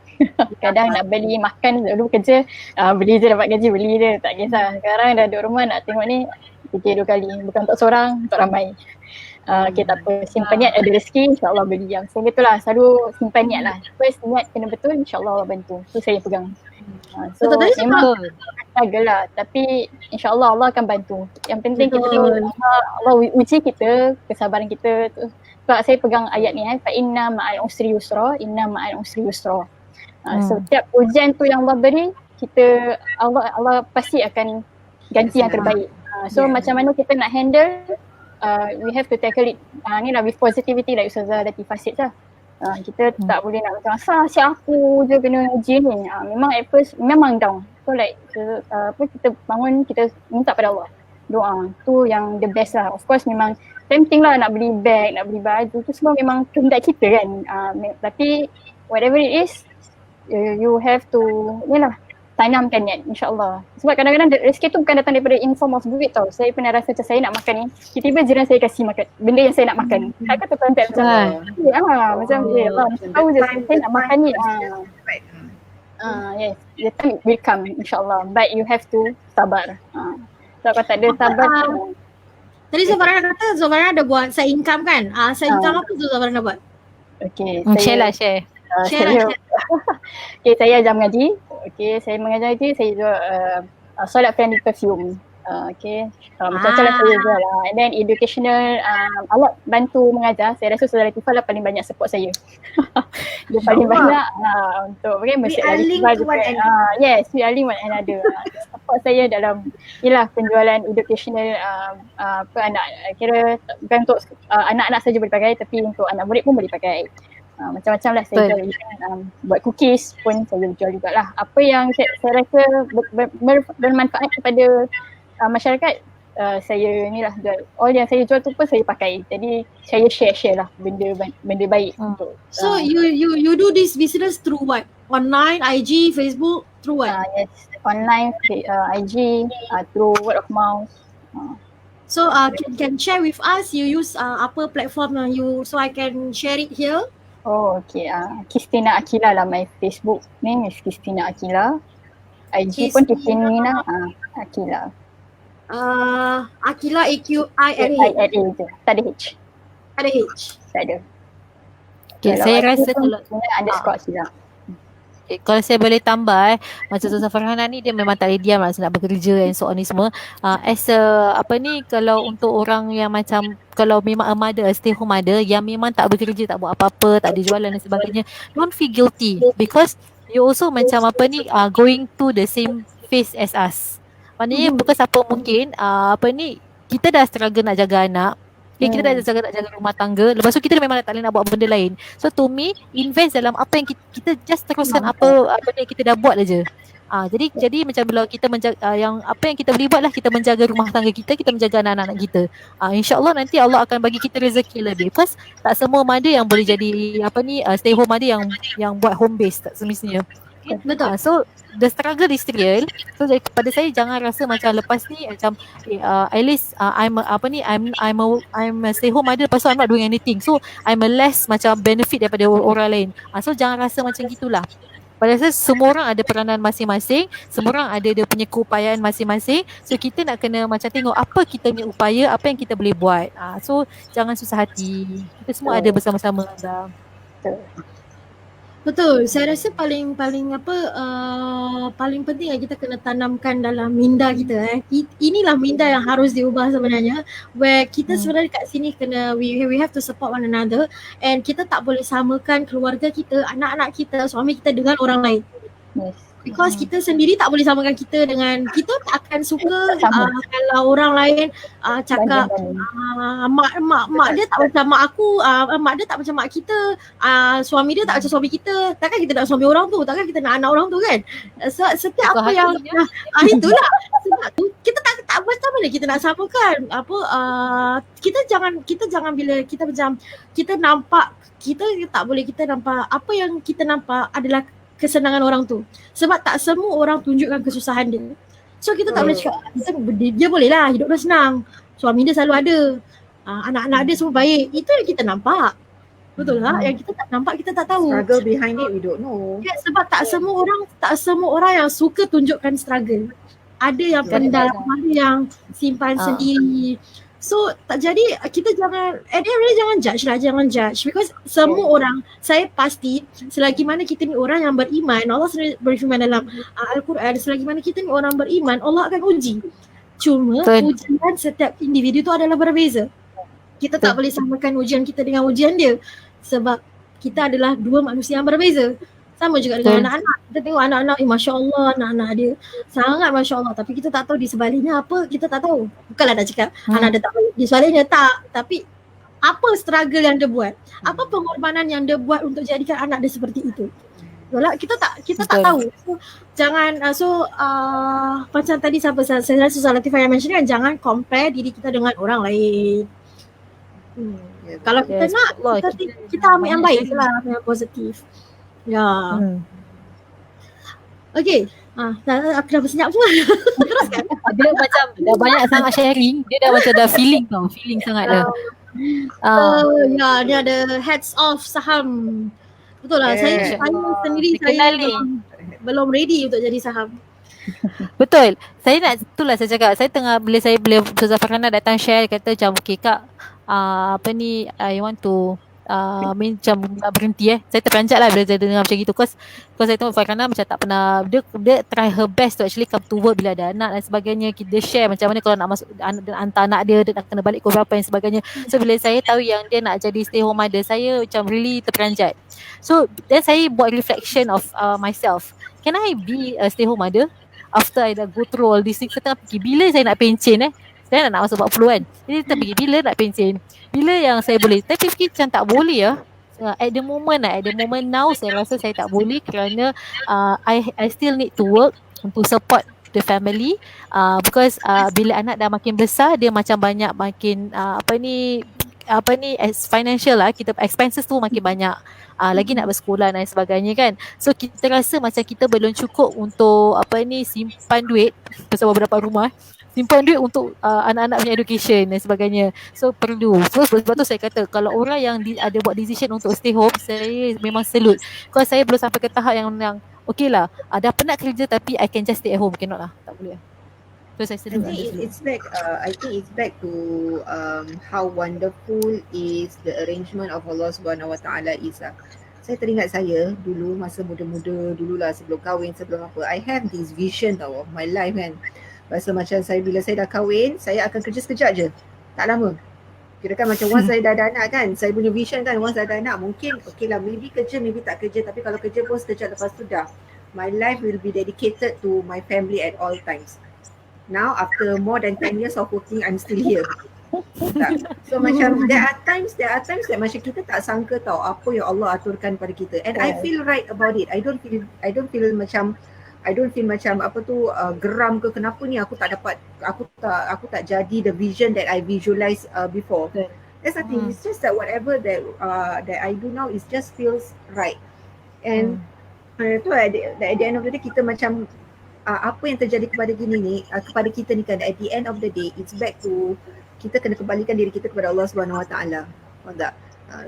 Kadang nak beli makan dulu kerja, beli je dapat gaji, beli je tak kisah. Sekarang dah duduk rumah nak tengok ni fikir 2 kali. Bukan untuk seorang, untuk ramai. Okay, tak apa, simpan niat, ada rezeki insyaAllah beli yang. So betul lah, selalu simpan niat lah. First niat kena betul, insyaAllah Allah bantu. Tu saya pegang. So memang struggle lah, tapi insyaAllah Allah akan bantu. Yang penting kita tengok Allah uji kita, kesabaran kita tu. Sebab saya pegang ayat ni fa inna ma'al usri yusra, inna ma'al usri yusra. So setiap ujian tu yang Allah beri, kita Allah pasti akan ganti yang terbaik. So macam mana kita nak handle, we have to tackle it. Ni lah with positivity like Ustazah Latifah said lah. Kita tak boleh nak macam siapa aku je kena ujian ni. Memang at first memang down. So like kita bangun, kita minta pada Allah. Doa tu yang the best lah. Of course memang tempting lah nak beli bag, nak beli baju tu semua memang kehendak kita kan. Tapi whatever it is, you have to ni lah, tanamkan niat insyaAllah. Sebab kadang-kadang rezeki tu bukan datang daripada in form of duit tau. Saya pernah rasa macam saya nak makan ni, tiba-tiba jiran saya kasih makan benda yang saya nak makan. Tak kata kontak macam macam tahu je saya nak makan ni. Yes, the time will come insyaAllah, but you have to sabar. So kalau tak ada sabar Tadi Zafarana kata Zafarana ada buat side income kan? Side income apa tu Zafarana buat? Okay, share. Okay, saya ajar mengaji. Okay, saya mengajar ngaji, saya jual solat friendly perfume. Okay, macam-macam lah saya jual lah. And then educational alat bantu mengajar. Saya rasa Saudara Latifah lah paling banyak support saya. Dia paling banyak untuk We are linked to one another. Yes, we are linked one another. Support saya dalam penjualan educational anak, kira bukan untuk anak-anak saja boleh pakai, tapi untuk anak murid pun boleh pakai. Macam-macam lah saya jual. Buat cookies pun saya jual jugalah. Apa yang saya rasa bermanfaat kepada masyarakat, saya ni lah jual. All yang saya jual tu pun saya pakai. Jadi saya share lah benda baik untuk. So you do this business through what? Online, IG, Facebook, through what? Yes, online, IG, through word of mouth. So can share with us, you use apa platform yang you, so I can share it here? Oh, okay. Kristina Akila lah my Facebook name is Kristina Akila. IG pun Kristina Akila. Akila AQILA. Tak ada H. Ada H. Tak ada. Okay, saya rasa kalau underscore Akila. Kalau saya boleh tambah macam Ustazah Farhana ni dia memang tak boleh diam lah nak bekerja and so on ni semua. As a kalau untuk orang yang macam kalau memang a mother, a stay home mother yang memang tak bekerja, tak buat apa-apa, tak ada jualan dan sebagainya, don't feel guilty because you also macam going to the same phase as us. Maknanya bukan siapa mungkin kita dah struggle nak jaga anak. Okay, kita dah jaga rumah tangga. Lepas tu kita memang tak boleh nak buat benda lain. So to me, invest dalam apa yang kita just teruskan apa yang kita dah buat aja. Jadi macam bila kita menjaga yang apa yang kita boleh buat lah, kita menjaga rumah tangga kita menjaga anak-anak kita. InsyaAllah nanti Allah akan bagi kita rezeki lebih. Plus tak semua mother yang boleh jadi stay home mother yang buat home base, tak semestinya. Betul. So the struggle is real. So kepada saya jangan rasa macam lepas ni macam at least I'm a stay home mother, lepas tu I'm not doing anything. So I'm a less macam benefit daripada orang lain. So jangan rasa macam gitulah. Pada saya semua orang ada peranan masing-masing, semua orang ada dia punya keupayaan masing-masing. So kita nak kena macam tengok apa kita punya upaya, apa yang kita boleh buat. So jangan susah hati. Kita semua ada bersama-sama. Betul. Saya rasa paling penting kita kena tanamkan dalam minda kita. Inilah minda yang harus diubah sebenarnya. Where kita sebenarnya kat sini kena we have to support one another, and kita tak boleh samakan keluarga kita, anak-anak kita, suami kita dengan orang lain. Because kita sendiri tak boleh samakan kita dengan, kita tak akan suka kalau orang lain cakap mak dia tak macam mak aku, mak dia tak macam mak kita, suami dia tak macam suami kita. Takkan kita nak suami orang tu, takkan kita nak anak orang tu kan. So setiap apa yang itulah sebab tu kita tak macam mana kita nak samakan kita jangan bila kita macam kita nampak, kita tak boleh kita nampak apa yang kita nampak adalah kesenangan orang tu. Sebab tak semua orang tunjukkan kesusahan dia. So kita tak boleh cakap dia boleh lah hidup dia senang, suami dia selalu ada, anak-anak dia semua baik. Itu yang kita nampak. Betul tak? Yang kita tak nampak, kita tak tahu. Struggle behind it we don't know. Ya, sebab tak semua orang yang suka tunjukkan struggle. Ada yang pendam, ada yang simpan sendiri. So tak jadi kita jangan jangan judge because semua orang, saya pasti selagi mana kita ni orang yang beriman, Allah sendiri berfirman dalam Al-Quran, selagi mana kita ni orang beriman, Allah akan uji. Cuma ujian setiap individu tu adalah berbeza. Kita tak boleh samakan ujian kita dengan ujian dia sebab kita adalah dua manusia yang berbeza. Sama juga dengan anak-anak. Kita tengok anak-anak, Masya Allah anak-anak dia sangat Masya Allah. Tapi kita tak tahu di sebaliknya apa, kita tak tahu. Bukanlah nak cakap anak dia tak baik, di sebaliknya tak. Tapi apa struggle yang dia buat? Apa pengorbanan yang dia buat untuk jadikan anak dia seperti itu? Kita tak tahu. So, jangan, macam tadi saya rasa Ustaz Latifah yang mention kan, jangan compare diri kita dengan orang lain. Kalau kita nak, kita ambil yang baik lah, yang positif. Ya. Okay. Aku dah bersenyap semua. Teruskan. Dia macam dah banyak sangat sharing. Dia dah macam dah feeling tau. Feeling sangat dah. Ya, dia ada heads off saham. Betul lah. Saya sendiri belum ready untuk jadi saham. Betul. Saya nak, itulah saya cakap. Saya tengah bila Ustazah Farhana datang share, kata macam okay kak, I want to macam nak berhenti saya terperanjat lah bila saya dengar macam gitu. Cause saya tengok Farhana macam tak pernah, dia try her best to actually come to work bila ada anak dan sebagainya. Dia share macam mana kalau nak masuk hantar anak dia nak kena balik pukul berapa dan sebagainya. So bila saya tahu yang dia nak jadi stay home mother, saya macam really terperanjat. So then saya buat reflection of myself. Can I be a stay home mother after I dah go through all these things? Saya tengah fikir bila saya nak pencen saya nak masuk 40 kan. Jadi kita fikir bila nak pencen, bila yang saya boleh. Tapi fikir macam tak boleh at the moment now saya rasa saya tak boleh kerana I still need to work untuk support the family because bila anak dah makin besar, dia macam banyak makin as financial lah, kita expenses tu makin banyak. Lagi nak bersekolah dan sebagainya kan. So kita rasa macam kita belum cukup untuk simpan duit pasal beberapa rumah, simpan duit untuk anak-anak punya education dan sebagainya. So perlu. So sebab tu saya kata kalau orang yang ada buat decision untuk stay home, saya memang salute. Kalau saya belum sampai ke tahap yang okay lah, dah penat kerja tapi I can just stay at home, cannot lah, tak boleh. So saya salute. I think it's back to how wonderful is the arrangement of Allah Subhanahu Wa Taala is. Saya teringat saya dulu masa muda-muda dululah, sebelum kahwin, sebelum apa, I have this vision tau of my life kan. Rasa macam bila saya dah kahwin, saya akan kerja sekejap je, tak lama. Kira kan macam once saya dah ada anak kan, saya punya vision kan, once dah ada anak mungkin okay lah, maybe kerja, maybe tak kerja, tapi kalau kerja pun sekejap, lepas tu dah my life will be dedicated to my family at all times. now after more than 10 years of working, I'm still here. Tak. So macam there are times that macam kita tak sangka tau apa yang Allah aturkan pada kita, and I feel right about it. I don't feel macam apa tu geram ke kenapa ni aku tak jadi the vision that I visualized before. That's the thing. It's just that whatever that I do now is just feels right. And tu at the end of the day kita macam apa yang terjadi kepada kepada kita ni kan, at the end of the day it's back to kita kena kembalikan diri kita kepada Allah Subhanahu Wa Taala. Faham tak?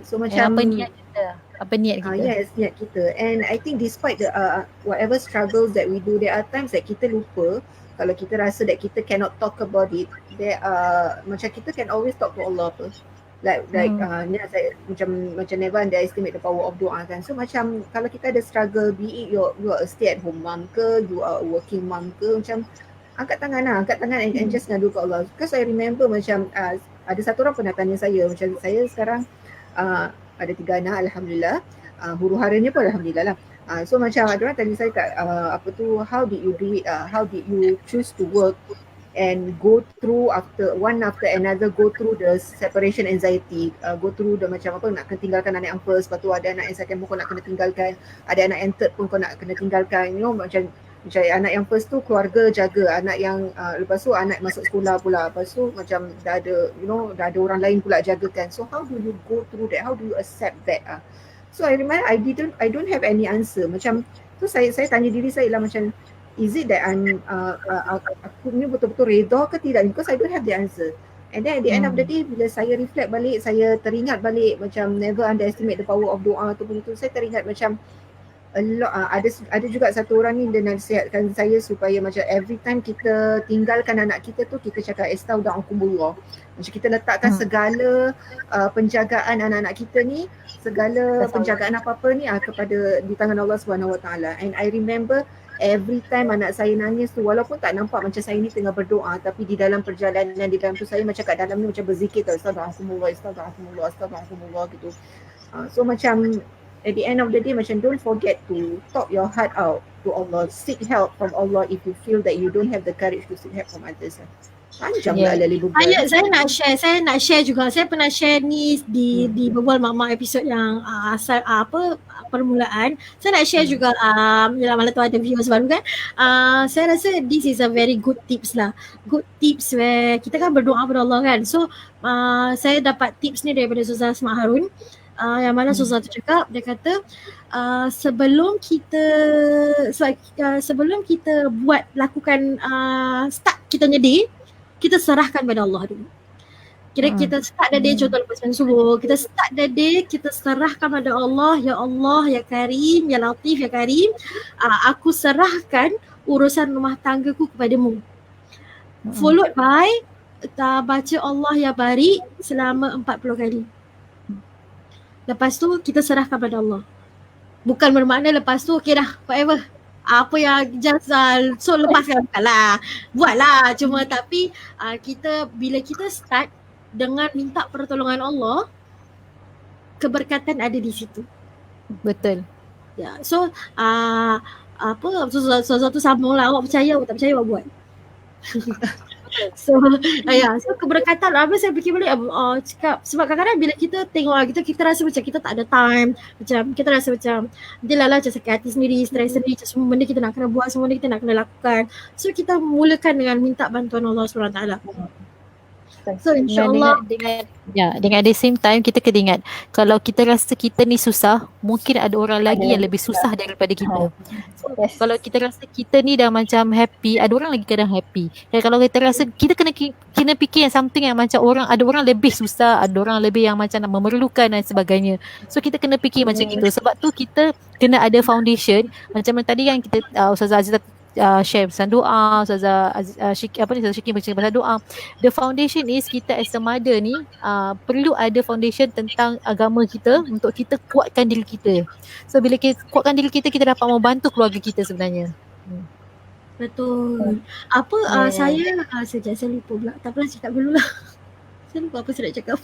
So macam apa niat kita? Yes, niat kita. And I think despite the whatever struggles that we do, there are times that kita lupa, kalau kita rasa that kita cannot talk about it, there macam kita can always talk to Allah apa. Macam never underestimate the power of doa kan. So macam kalau kita ada struggle, be it you are a stay at home mom ke, you are a working mom ke, macam angkat tangan and just ngadu ke Allah. Because I remember macam ada satu orang pernah tanya saya, macam saya sekarang ada 3 anak alhamdulillah, huru-haranya pun alhamdulillah lah. So macam ada orang tanya saya how did you do it, how did you choose to work and go through one after another, go through the separation anxiety, go through the macam apa, nak kena tinggalkan anak yang first, lepas tu ada anak yang second pun kau nak kena tinggalkan, ada anak yang third pun kau nak kena tinggalkan, macam anak yang first tu keluarga jaga, anak yang lepas tu anak masuk sekolah pula, lepas tu macam dah ada orang lain pula jagakan. So how do you go through that, how do you accept that? So I remember I don't have any answer. Macam tu saya tanya diri saya lah, macam is it that aku ni betul-betul redha ke tidak, because I don't have the answer. And then at the end of the day, bila saya reflect balik, saya teringat balik macam never underestimate the power of doa tu pun itu. Saya teringat macam ada juga satu orang ni dia nasihatkan saya supaya macam every time kita tinggalkan anak kita tu, kita cakap astagfirullah. Macam kita letakkan segala penjagaan anak-anak kita ni, segala penjagaan apa-apa ni kepada di tangan Allah Subhanahu Wa Taala. And I remember every time anak saya nangis tu, walaupun tak nampak macam saya ni tengah berdoa, tapi di dalam perjalanan, di dalam tu saya macam kat dalam ni macam berzikir tau, astagfirullah gitu. So macam at the end of the day, macam don't forget to talk your heart out to Allah, seek help from Allah if you feel that you don't have the courage to seek help from others. Panjang lah Lali Bubal. Saya nak share juga. Saya pernah share ni di Berbual Mak-Mak episod yang permulaan. Saya nak share juga dalam malam tu ada viewers baru kan. Saya rasa this is a very good tips lah. Good tips where kita kan berdoa kepada Allah kan. So saya dapat tips ni daripada Ustazah Asma Harun. Yang mana Ustazah tu cakap, dia kata sebelum kita buat lakukan start kita nyedi, kita serahkan pada Allah dulu. Kita start the day, contoh lepas subuh, kita start the day, kita serahkan pada Allah, ya Allah, ya Karim, ya Latif, ya Karim, aku serahkan urusan rumah tanggaku kepadamu. Followed by baca Allah ya Bari selama 40 kali. Lepas tu kita serahkan pada Allah. Bukan bermakna lepas tu okay dah, whatever. Apa yang just so lepaskan lah. Buatlah. Cuma tapi bila kita start dengan minta pertolongan Allah, keberkatan ada di situ. Betul. Ya. So sesuatu sambung lah. Awak percaya, awak tak percaya, awak buat. So keberkatan lah. Habis saya fikir balik cakap, sebab kadang-kadang bila kita tengok kita rasa macam kita tak ada time, macam kita rasa macam dia lah macam sakit hati sendiri, stres sendiri, macam semua benda kita nak kena buat, semua benda kita nak kena lakukan. So kita mulakan dengan minta bantuan Allah SWT. So insyaAllah dengan at the same time kita kena ingat, kalau kita rasa kita ni susah, mungkin ada orang lagi yang lebih susah daripada kita. So, kalau kita rasa kita ni dah macam happy, ada orang lagi kadang happy. Dan kalau kita rasa, kita kena fikir yang something yang macam ada orang lebih susah, ada orang lebih yang macam memerlukan dan sebagainya. So kita kena fikir macam gitu. Sebab tu kita kena ada foundation. Macam tadi yang kita Ustazah Azizah share pasal doa, Ustazah Syiki bercakap pasal doa. The foundation is kita as a mother ni perlu ada foundation tentang agama kita untuk kita kuatkan diri kita. So bila kita kuatkan diri kita, kita dapat membantu keluarga kita sebenarnya. Betul. Saya lupa pula. Tak pernah cakap dulu lah. Saya lupa apa saya nak cakap.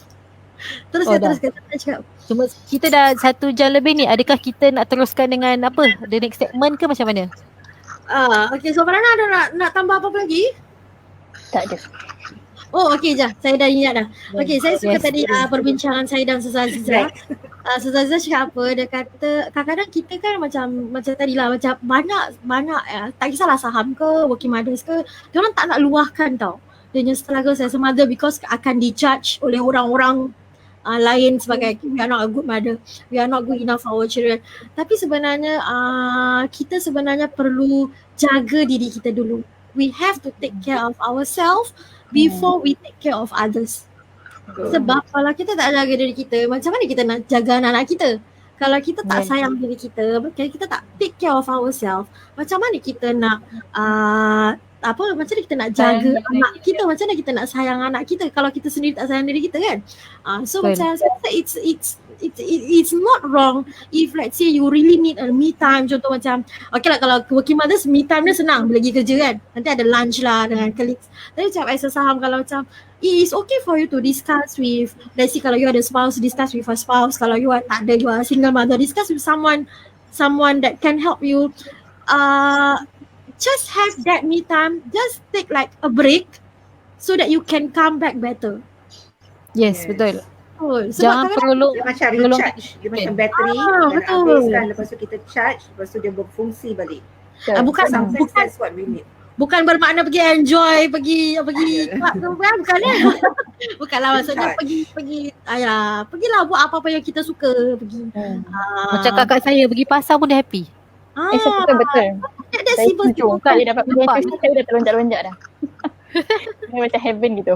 Teruskan cakap. Cuma kita dah 1 jam lebih ni. Adakah kita nak teruskan dengan apa? The next segment ke macam mana? Okay, so Farhana ada nak tambah apa-apa lagi? Tak ada. Oh okey je, saya dah ingat dah. Okey, saya suka Yes. tadi perbincangan saya dan Ustazah Aziza. Ustazah Aziza cakap apa, dia kata kadang-kadang kita kan macam tadi lah, macam banyak tak kisahlah saham ke, working mothers ke, diorang tak nak luahkan tau. Dia punya struggle as a mother because akan dijudge oleh orang-orang lain sebagai we are not a good mother, we are not good enough for our children. Tapi sebenarnya kita sebenarnya perlu jaga diri kita dulu. We have to take care of ourselves before we take care of others. Sebab kalau kita tak jaga diri kita, macam mana kita nak jaga anak-anak kita? Kalau kita tak sayang diri kita, kita tak take care of ourselves, macam mana kita nak macam mana kita nak jaga anak kita, macam mana kita nak sayang anak kita kalau kita sendiri tak sayang diri kita kan? So macam saya rasa it's not wrong if let's say you really need a me time. Contoh macam okay lah, kalau working mothers me time dia senang bila pergi kerja kan, nanti ada lunch lah dengan colleagues. Tapi macam as a saham, kalau macam it is okay for you to discuss with, let's say kalau you ada spouse, discuss with a spouse. Kalau you tak ada, you are single mother, discuss with someone that can help you. Just have that me time, just take like a break so that you can come back better. Yes, betul. Sebab Jangan perlu Dia macam recharge, dia macam bateri dan betul. habiskan, lepas tu kita charge, lepas tu dia berfungsi balik. Sometimes that's what we need. Bukan bermakna pergi enjoy, pergi club tu kan, bukan kan? Bukanlah maksudnya pergilah buat apa-apa yang kita suka, pergi. Macam kakak saya pergi pasar pun dia happy. Betul. That's Saya simple. setuju. Kalau dia dapat pergi interview, saya dah terlonjak-lonjak dah. Dia macam heaven gitu.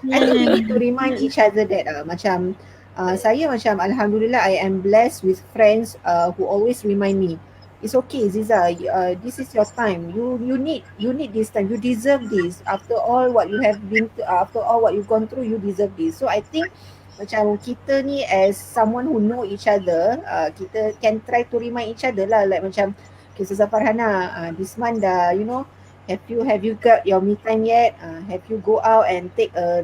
I think we need to remind each other that macam saya macam alhamdulillah I am blessed with friends who always remind me, it's okay Ziza, this is your time, you need this time, you deserve this, after all what you have been after all what you've gone through, you deserve this. So I think macam kita ni as someone who know each other, kita can try to remind each other lah, like macam Ustazah Farhana, this month dah, you know, have you got your me time yet? Have you go out and take a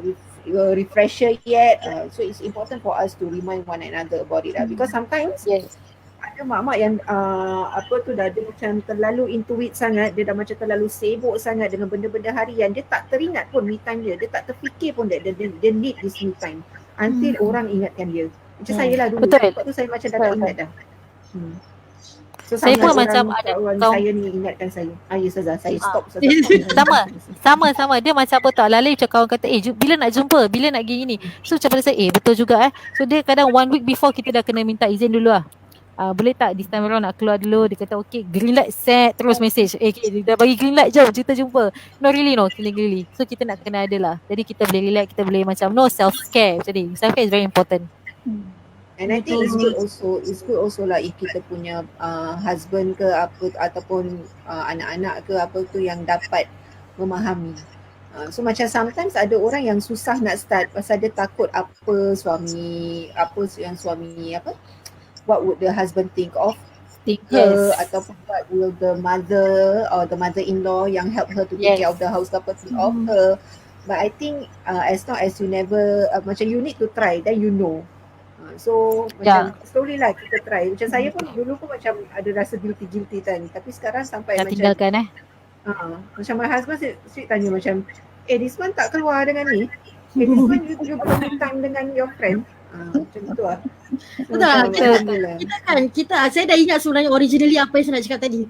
refresher yet? So it's important for us to remind one another about it lah. Because sometimes ada mak-mak yang dah dia macam terlalu into it sangat, dia dah macam terlalu sibuk sangat dengan benda-benda harian, dia tak teringat pun me time dia tak terfikir pun dia need this me time until orang ingatkan dia. Macam saya lah dulu, lepas tu saya macam dah tak ingat dah. So saya pun macam ada kawan saya ni ingatkan saya. Ya Ustazah, saya stop. Sama dia macam apa tak, lalai macam kawan kata bila nak jumpa, bila nak pergi ni. So macam pada saya betul juga So dia kadang 1 week before kita dah kena minta izin dulu lah. Boleh tak this time around nak keluar dulu. Dia kata okay, green light set, terus message okay, dia dah bagi green light, jom kita jumpa. No really no, really. So kita nak kena ada lah. Jadi kita boleh relax, kita boleh macam no self care. Jadi self care is very important. And I think it's good also lah if kita punya husband ke apa ataupun anak-anak ke apa tu yang dapat memahami. So macam sometimes ada orang yang susah nak start pasal dia takut what would the husband think of her, ataupun what will the mother or the mother-in-law yang help her to take care of the house dapat think of her. But I think as long as you never macam you need to try, then you know. So macam slowly lah kita try. Macam saya pun dulu pun macam ada rasa guilty kan. Tapi sekarang sampai dah macam tinggalkan macam my husband straight tanya macam this one tak keluar dengan ni. This one you belum time dengan your friend. Macam tu lah. Kita saya dah ingat sebenarnya originally apa yang saya nak cakap tadi.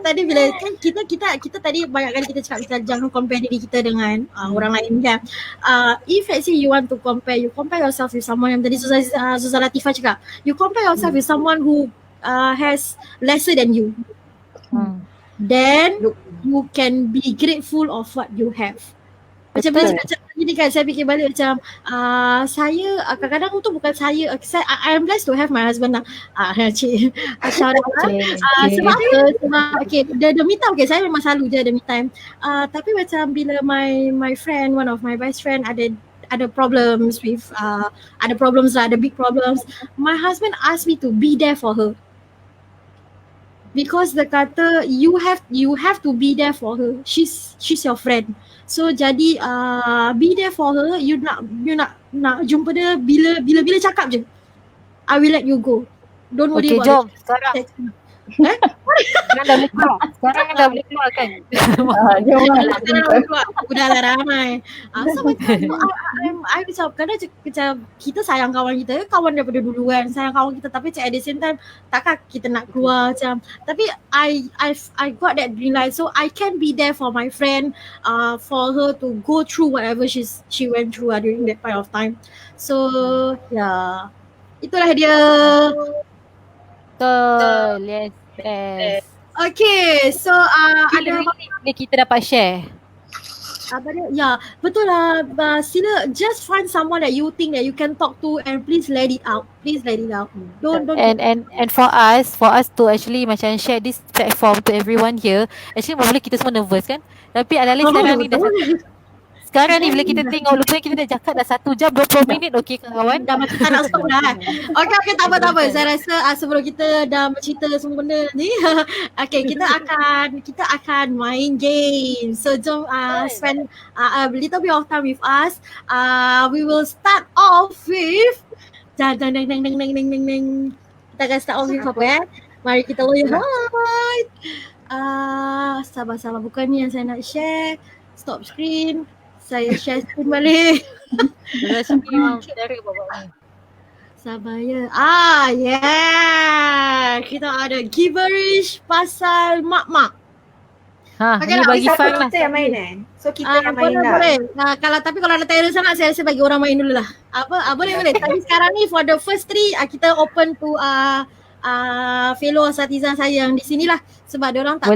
Tadi bila kan kita tadi banyak kali kita cakap kita jangan compare diri kita dengan orang lain kan. If let's say you want to compare, you compare yourself with someone yang tadi Ustazah Latifah cakap, you compare yourself with someone who has lesser than you. Then you can be grateful of what you have. Macam bila cakap gini kan, saya fikir balik macam saya kadang-kadang tu bukan saya I am blessed to have my husband lah. Shout out sebab okay, the me time, okay, saya memang selalu je ada me time. Tapi macam bila my friend, one of my best friend ada problems with ada big problems, my husband asked me to be there for her. Because dia kata you have to be there for her. She's your friend. So jadi be there for her. You nak jumpa dia bila cakap je. I will let you go. Don't worry about jom it. sekarang Sekarang dah boleh keluar. Sekarang dah boleh keluar kan. Udah lah ramai. So macam I macam kadang macam kita sayang kawan kita, kawan daripada dulu kan, sayang kawan kita, tapi macam at the same time takkan kita nak keluar macam. Tapi I got that green light, so I can be there for my friend, for her to go through whatever she went through during that point of time. So yeah, itulah dia. Betul. Yes. Okay, so ada boleh kita dapat share. apa dia? Ya, betul lah. Sila just find someone that you think that you can talk to and please let it out. Please let it out. Don't. And for us to actually macam share this platform to everyone here, actually mula kita semua nervous kan. Tapi alih-alih sekarang ni bila kita tengok, lupanya kita dah cakap dah 1 jam 20 minit. Okey kawan, dah macam tak nak stop dah. Okay, tak apa. Saya rasa sebelum kita dah bercerita semua benda ni, okay, kita akan main game. So jom spend a little bit of time with us. We will start off with dang. Kita akan start off with apa? Mari kita lihat. Sabar, bukan ni yang saya nak share. Stop screen. Saya share screen balik. Sabar ya. Yeah. Kita ada gibberish pasal mak-mak. Ini bagi fun lah. Kita yang main So kita yang main lah. Boleh. Kalau ada terror sangat, saya rasa bagi orang main dulu lah. Boleh. Tapi sekarang ni for the first 3 kita open to fellow asatiza saya yang di sini lah, sebab diorang tak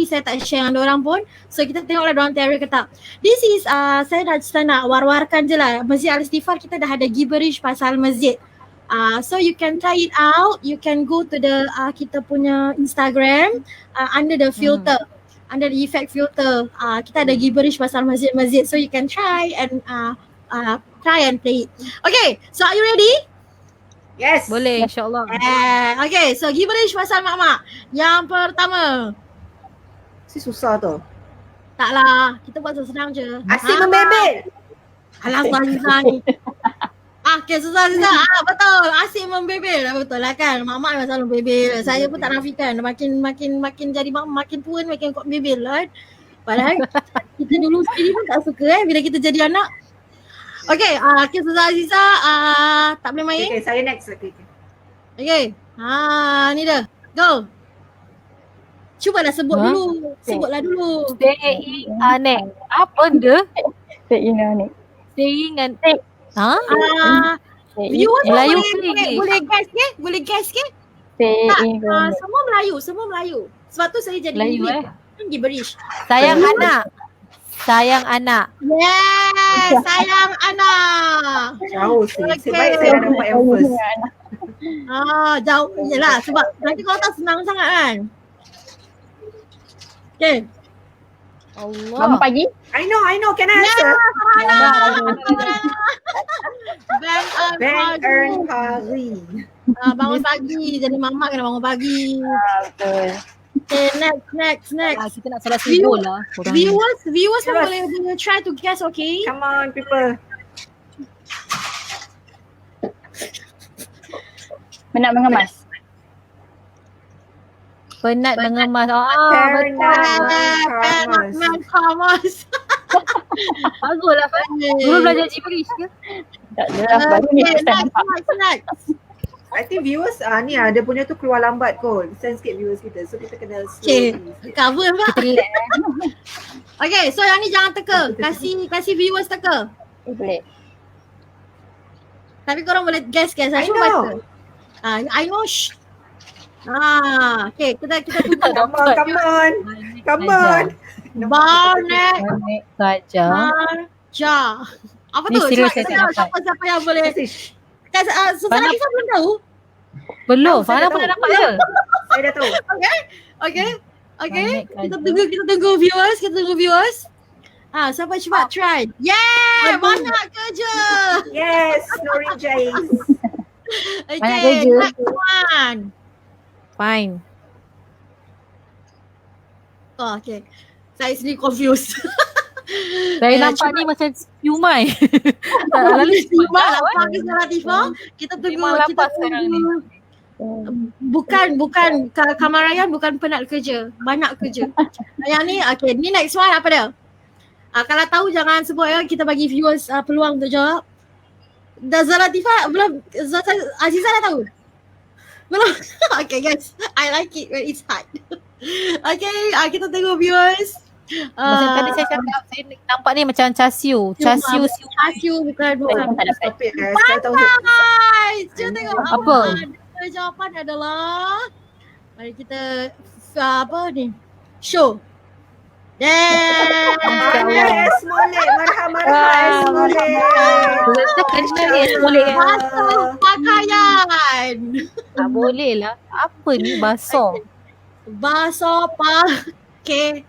saya tak share dengan diorang pun. So kita tengoklah diorang terror ke tak. This is saya nak war-warkan je lah. Masjid Al-Istighfar kita dah ada gibberish pasal masjid. So you can try it out. You can go to the kita punya Instagram under the filter, under the effect filter. Kita ada gibberish pasal masjid-masjid. So you can try and play it. Okay, so are you ready? Yes. Boleh, insyaAllah. Okay, so gibberish pasal mak-mak. Yang pertama. Susah tu. Taklah, kita buat senang je. Asyik membebel. Alah, susah ni. Okay, susah. Betul. Asyik membebel. Betul lah kan. Mak-mak memang selalu bebel. Saya pun tak nafikan. Makin jadi mak makin tua makin kok bebel lah. Padahal kita dulu sendiri pun tak suka bila kita jadi anak. Okay, Susah Aziza tak boleh main. Okay, saya next. Okay, ni dah. Go. Cubalah sebutlah dulu. Staying Anek. Apa dia? Staying Anek. Staying and viewers Melayu boleh guess ke? Staying Anek. Semua Melayu. Sebab tu saya jadi Melayu gibberish. Sayang anak. Yes, sayang anak. Jauh sih. Okay. Sebaik saya dah dapat yang first. Jauh. Yelah, sebab nanti kalau tak senang sangat kan. Okay. Bangun pagi. I know. Can I answer? Bank earn pagi. Bangun pagi. Jadi mamak kena bangun pagi. Betul. Okay, next. Kita nak salah simbol lah. Viewers pun boleh try to guess, okay? Come on, people. Penat mengemas. Penat mengemas. Penat Thomas. Bagus lah Fan. Dulu belajar gibberish ke? Tak adalah. Baru ni pesan nampak. Next. I think viewers ni dia punya tu keluar lambat kot. Sense sikit viewers kita. So kita kena Okay, slowly. cover mbak. Okay, so yang ni jangan teka. Kasih viewers teka. Boleh. Tapi korang boleh guess. Saya I cuma know. baca. I know. Okay, kita tunggu. Come on. Barnet Saja. Marja. Apa Ni tu? serius saya tak dapat. Siapa yang boleh? Susah Nafisa belum tahu? Belum. Saya Fahana dah pun tahu. dah dapat je. Saya dah tahu. Okay. Kita tunggu viewers. Siapa cepat try. Yeah, banyak kerja. Yes, Nori Jais. Okay, kerja. next one. Fine. Okay. Saya sendiri confused. Saya nampak ni macam siumai. Tak lalu Simak lah Latifah. Kita tunggu. Memang lapar sekarang ni. Bukan Kamarayan bukan penat kerja, banyak kerja. Yang ni okay, ni next one apa dia? Kalau tahu jangan sebut ya, kita bagi viewers peluang untuk jawab. Dah Zalatifah belum, Aziza dah tahu? Belum? Okay guys, I like it when it's hard. Okay, kita tengok viewers. Macam tadi saya cakap, saya nampak ni macam chasiu bukan. Topik saya tahu. Cuba tengok Apa? Jawapan adalah, mari kita apa ni? Show. Esmolek, marham Esmolek. Basuh pakaian. Tak boleh lah. Apa ni basuh? Basuh pakaian.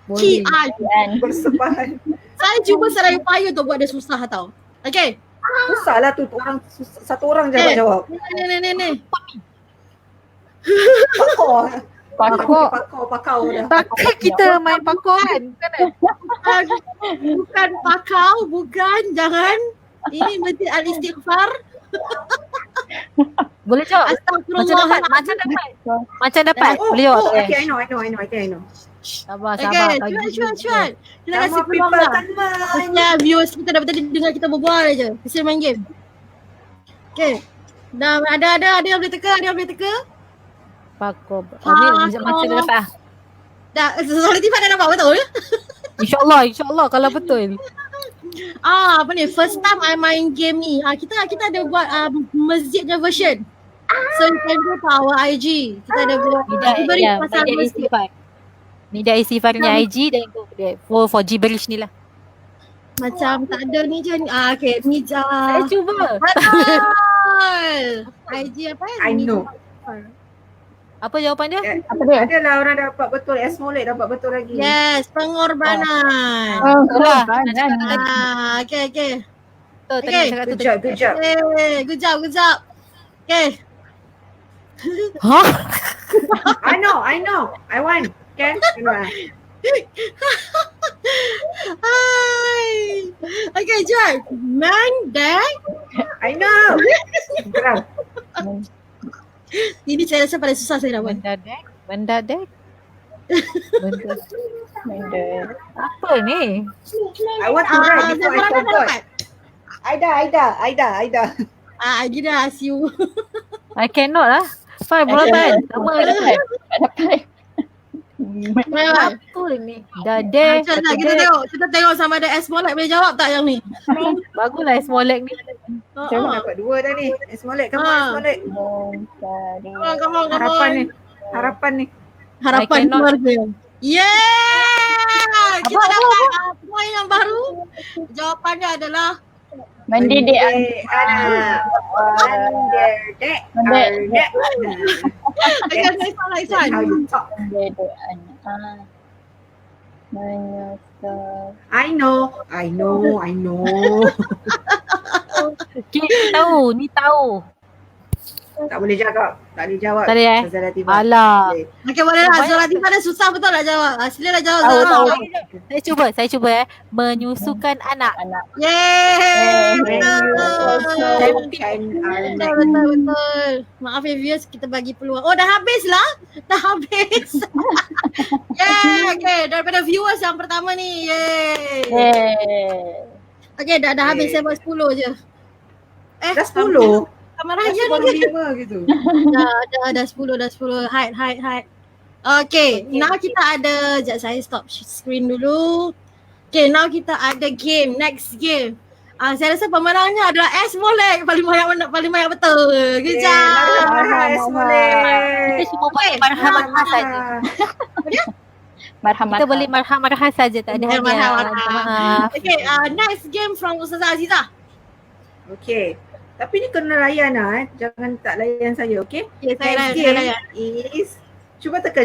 Bersebahan. Saya cuba seraya payah untuk buat dia susah tau. Okay. Susah lah tu orang, satu orang je jawab. Ni. Pakau dah. Takkan kita main pakau kan? Bukan pakau, bukan, jangan. Ini Masjid Al-Istighfar. Boleh jawab? Astagfirullah. Macam dapat. Boleh jawab tak? Okay, I know. Sabar. Okay, cuba. Kita kasih peluang lah. Kesian viewers kita dah tadi dengar kita berbual je. Kesian main game. Okay. Dah ada yang boleh teka? Pakau. Macam dapat. Dah, Zalatifah dah nampak betul? InsyaAllah kalau betul. Apa ni? First time I main game ni. Kita ada buat masjidnya version. So you can go to our IG. Kita ada buat pasal masjid. Nida Istighfarnya IG dan for gibberish ni lah. Macam tak ada ni je. Okay, ni je. Saya cuba. Betul. IG apa? I know. Apa jawapan dia? Apa dia? Adalah orang dapat betul. Esmolek dapat betul lagi. Yes, pengorbanan. Itulah. Okay. Betul, tadi cakap tu. Good job. Okay, good job. Okay. Hah? I know. I won. Kan? Okay, Joy. Mandek. I know. Geram. Ini saya rasa paling susah saya nak buat. Mendadak. Apa ni? I want to write before I forgot. Aida. Gina ask you. I cannot lah. Fine, berapa? Sama dapat. Apa ni? Dadek. Kita tengok sama ada Esmolek boleh jawab tak yang ni? Baguslah Esmolek ni. Saya dapat 2 dah ni. Esmolek, come on Esmolek. Come on. Harapan ni. Harapan keluarga. Yeah! Kita dapat poin yang baru. Jawapannya adalah Mendidik anak. Mendidik next one. How you talk. Mendidik anak. Menyesal. I know. Ni tahu. Tak boleh jawab. Tak boleh Alah. Okay, boleh lah. Zalatifah dah susah betul nak jawab. Sila dah jawab. Saya cuba menyusukan anak. Yeay! Betul. Maaf ya viewers, kita bagi peluang. Oh, dah habis lah. Yeay! Okay, daripada viewers yang pertama ni. Yeay! Okay, dah habis. Saya buat 10 je. Dah 10? Kamera je baru ni. 5 gitu. Dah 10. Hide. Okay, now kita ada, sekejap saya stop screen dulu. Okay, now kita ada game, next game. Saya rasa pemenangnya adalah Esmolek, paling banyak betul. Kejap. Esmolek. Kita cuma boleh marham-marham saja. Kita boleh marham-marham saja, tak ada hadiah. Okay, next game from Ustazah Azizah. Okay. Tapi ni kena layan lah Jangan tak layan saya, okay? Saya game layan. is Cuba teka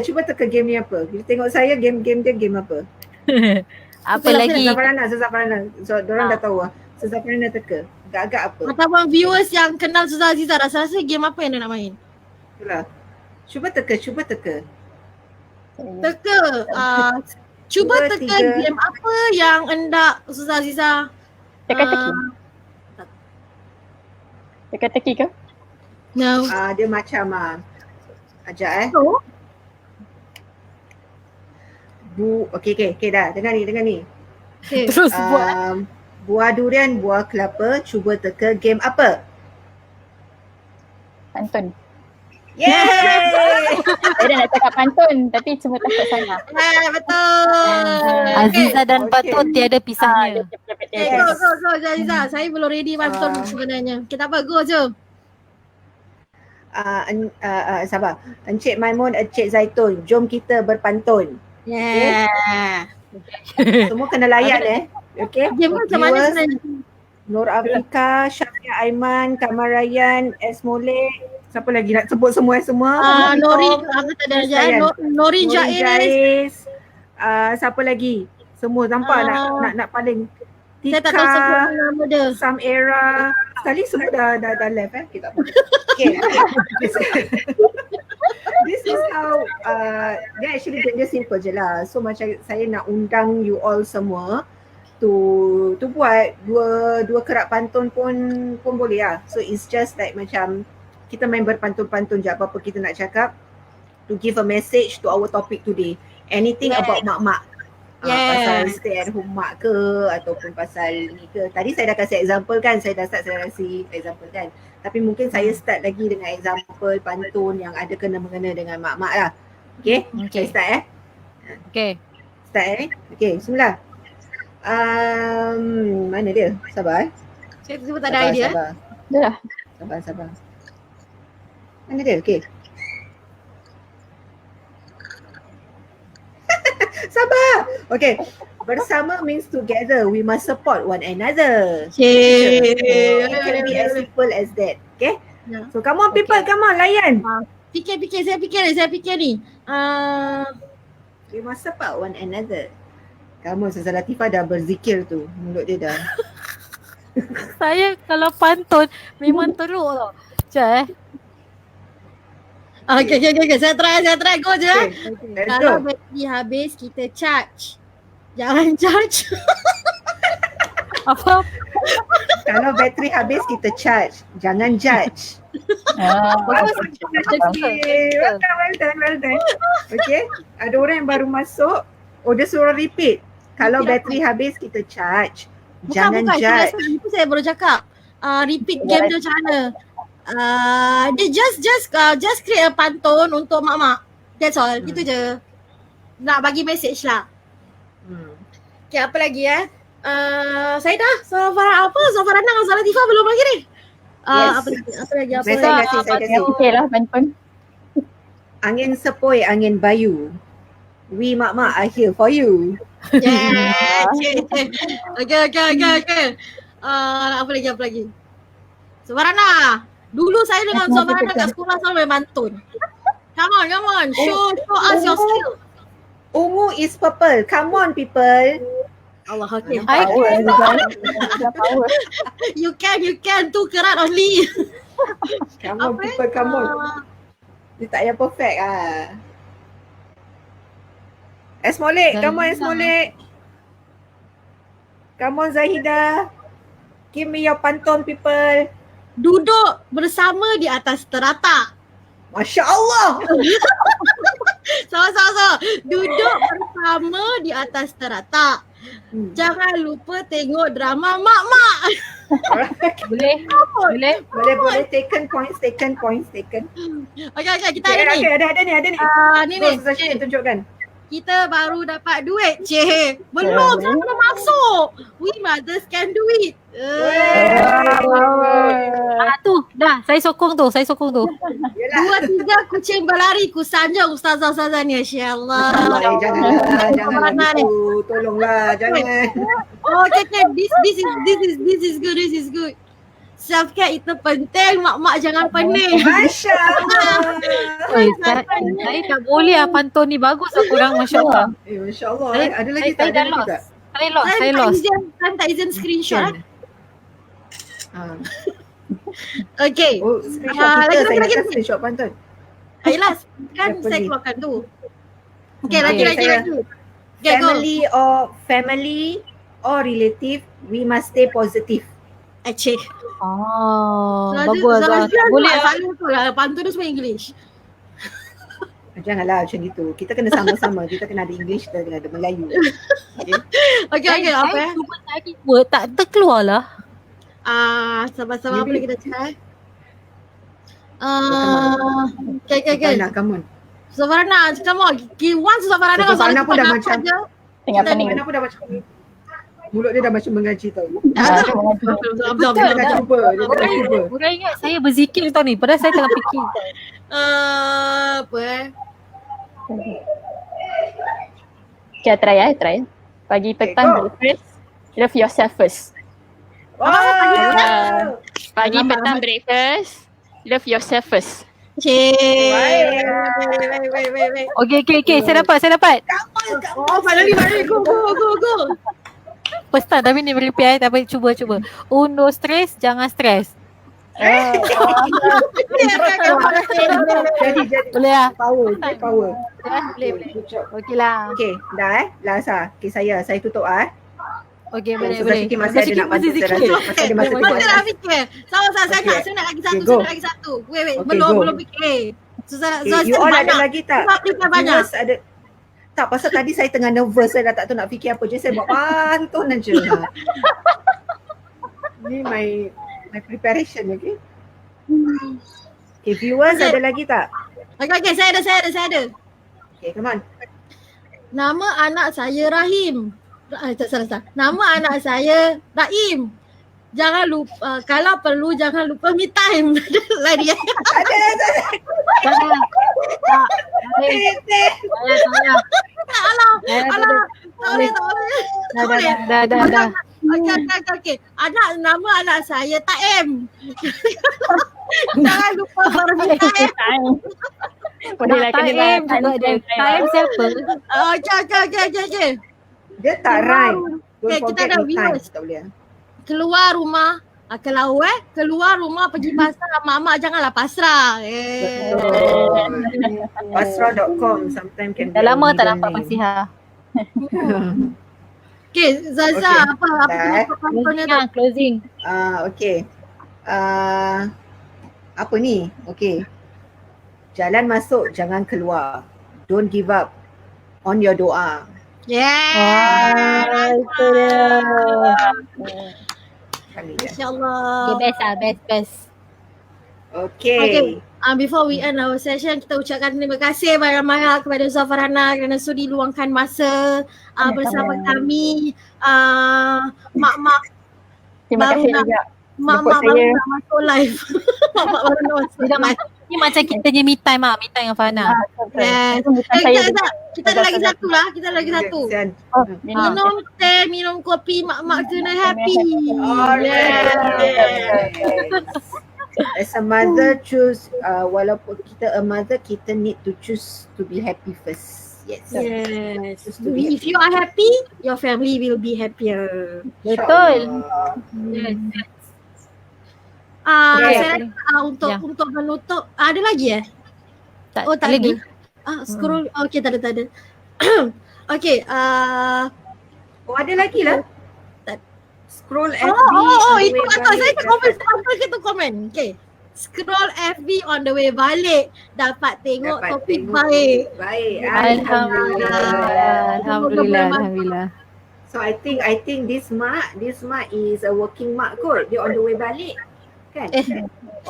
game ni apa. Kita tengok saya game dia game apa. Apa lagi? Sezafarana. So, diorang dah tahu lah. Sezafarana teka. Agak-agak apa. Ataupun viewers yang kenal Ustazah Azizah rasa game apa yang dia nak main? Itulah. Cuba teka. Cuba teka game apa yang hendak Ustazah Azizah Teka-teki ke? No. Dia macam Ajak So, Okay dah. Dengar ni. okay. Terus buat. Buah durian, buah kelapa, cuba teka game apa? Pantun. Yeay! Saya dah nak cakap pantun tapi cuma takut salah. Betul. Aziza dan Okay. Pantun tiada pisahnya. Okay, go Aziza. Saya belum ready pantun sebenarnya. Kita apa? Go je. Sabar. Encik Maimun, Encik Zaitun, jom kita berpantun. Yeah. Semua kena layan Okay. Game macam mana Viewers, sebenarnya? Nur Afrika, Syafia Aiman, Kamar Ryan, S. Molek. Siapa lagi nak sebut semua? Norin, apa tak ada Sayang. Norin Jaiz. Siapa lagi? Semua nampak nak paling. Saya tak tahu sebut nama dia. Sam Era. Sekali semua dah left Okay, tak apa. Okay. This is how dia actually dia simple je lah. So macam saya nak undang you all semua to buat dua kerak pantun pun boleh lah. So it's just like macam kita main berpantun-pantun je apa-apa kita nak cakap to give a message to our topic today. Anything about mak-mak. Pasal stay at home mak ke ataupun pasal ni ke. Tadi saya dah kasih example kan, saya dah kasih example kan. Tapi mungkin saya start lagi dengan example pantun yang ada kena-mengena dengan mak-mak lah. Okay? Okay. Saya start Okay. Start Okay, bismillah. Mana dia? Sabar Saya tiba tak ada idea. Dah. Sabar. Mana dia? Okay. Sabar. Okay. Bersama means together. We must support one another. It can be as simple as that. Okay? Yeah. So come on people, come on, layan. Saya fikir ni. We must support one another. Kamu Ustazah Latifah dah berzikir tu. Mulut dia dah. Saya kalau pantun memang teruk tau. Sekejap Okay. Saya try. Go je. Let's Kalau go. bateri habis, kita charge. Jangan charge. Apa? Kalau bateri habis, kita charge. Jangan judge. Okay. Well done. Okay. Ada orang yang baru masuk. Dia suruh repeat. Kalau bateri habis, kita charge. Jangan judge. Itu saya baru cakap. Repeat game dia macam mana. Dia just create a pantun untuk mak-mak. That's all. Itu je. Nak bagi message lah. Okay, apa lagi saya dah. Zofarana dengan Zalatifah belum lagi ni. Yes. Apa lagi? Saya kasih. Okey lah pantun. Angin sepoi, angin bayu. We mak-mak are here for you. Yeah. Okay. Apa lagi? Zofarana. Dulu saya dengan Zofarana kat sekolah selalu main pantun. Come on. Show us your skill. Ungu is purple. Come on people. Allah, okay. Power. You can. Tu kerat only. Come on people, come on. Dia tak payah perfect S. Molek, come on S. Molek. Come on Zahida. Give me your pantun people. Duduk bersama di atas teratak. Masya Allah. Sama. Duduk bersama di atas teratak. Jangan lupa tengok drama mak-mak. Boleh. Boleh. Taken points. Okay, kita ada ni. Ada ni. Ni. Saya tunjukkan. Kita baru dapat duit. Belum, saya belum masuk. We mothers can do it. Tu dah saya sokong tu. 2-3 kucing berlari ku sanjung ustazah ni. Insya-Allah. Jangan gitu. Tolonglah, jangan. Okay. This is good. Self-care itu penting. Mak-mak jangan pening. Masya Allah. Saya tak boleh pantun ni bagus kurang masya-Allah. Masya Allah. Ada lagi tak? Saya dah lost. Saya lost. Tak izin screenshot. Okay. Screenshot kita. Saya nak screenshot pantun. Ayolah, kan saya keluarkan tu. Okay, lagi. Okay, go. Family or relative, we must stay positive. Bagus lah. Boleh Saya tu lah, pantun tu semua English. Janganlah macam gitu. Kita kena sama-sama. Kita kena ada English dan kena ada Melayu. Okay, apa Saya cuba cari word tak terkeluar lah. Sabar-sabar apa Maybe- lagi kita cakap? Okay. Farhana, come on. Safarana, come on. Once Safarana kau Safarana soalan pun dah cepat macam- je. Tengah pening. Farhana pun dah macam mulut dia dah macam mengaji tau. Jom. Dia tengah cuba. Dia tengah cuba. Orang ingat saya berzikir tau ni. Padahal saya tengah fikir. Apa Okay, try. Pagi, petang, go. breakfast. Love yourself first. Wow. Pagi, petang, breakfast. Love yourself first. Wait. Okay. Saya dapat. Oh, finally. Go. First time tapi ni repeat tapi cuba. Uno stres, jangan stres. Jadi. Boleh lah. Power. Boleh. Good job. Okey lah. Okay, dah Last lah. Okay, saya tutup Okey, boleh. Sebab Syikir masih ada nak bantu saya rasa. Masih ada masa Masih tengok. nak fikir. Saya Okay. nak lagi Okay, satu. go. Saya nak lagi satu. Wait. Okay, Belum go. fikir. Okay, you all ada lagi tak? Fikir banyak. Viewers ada. Tak, pasal tadi saya tengah nervous. Saya dah tak tahu nak fikir apa. Jadi saya buat pantun je. Ni my preparation, okay? Okay, viewers Okay. ada lagi tak? Okay, saya ada. Okay, come on. Nama anak saya Rahim. Salah. Nama anak saya Raim. Jangan lupa, kalau perlu jangan lupa me time. Lah dia. Tak boleh. Dah. Okay. Nama anak saya Taim. Jangan lupa me time. Boleh lah, kena lah. Time juga dia. Time siapa? Okay. Dia tak rhyme. Okay, Don't kita forget ada me time. viewers. Tak boleh. Keluar rumah pergi pasar, mak janganlah pasrah. Pasrah.com sometimes can Dah be a lama tak middle nampak name. Pasiha. Okay, Zaza, Okay. apa Dah, pantunnya tu? Closing. Okay. Apa ni? Okay. Jalan masuk, jangan keluar. Don't give up on your doa. Yeah. Itu dia. Kali je. InsyaAllah. Best. Okay. Before we end our session, kita ucapkan terima kasih banyak-banyak kepada Zafarana kerana sudi luangkan masa bersama kami. Mak-mak Terima Baru kasih nak- juga. mak-mak Jemput baru saya. nak masuk live. Mak-mak baru nak masuk Dia dah live. Ni macam kita je me time dengan Fana. Yes. Bukan saya. Kita ada lagi satu lah. Kita ada lagi satu. Kesian. Minum teh, minum kopi, mak-mak kena happy. As a mother choose, walaupun kita a mother, kita need to choose to be happy first. Yes. Yes. Choose to be If you are happy, your family will be happier. Betul. Yes. Okay. Saya rasa untuk menutup, ada lagi Tak, Oh, tak lagi. ada. Scroll. Okay, tak ada. Okay, Oh, ada lagi lah. Scroll FB. itu kata saya ke komen. Okay. Scroll FB on the way balik dapat tengok topik baik. Baik. Alhamdulillah. So I think this mak is a working mak kot. Dia on the way balik. Kan?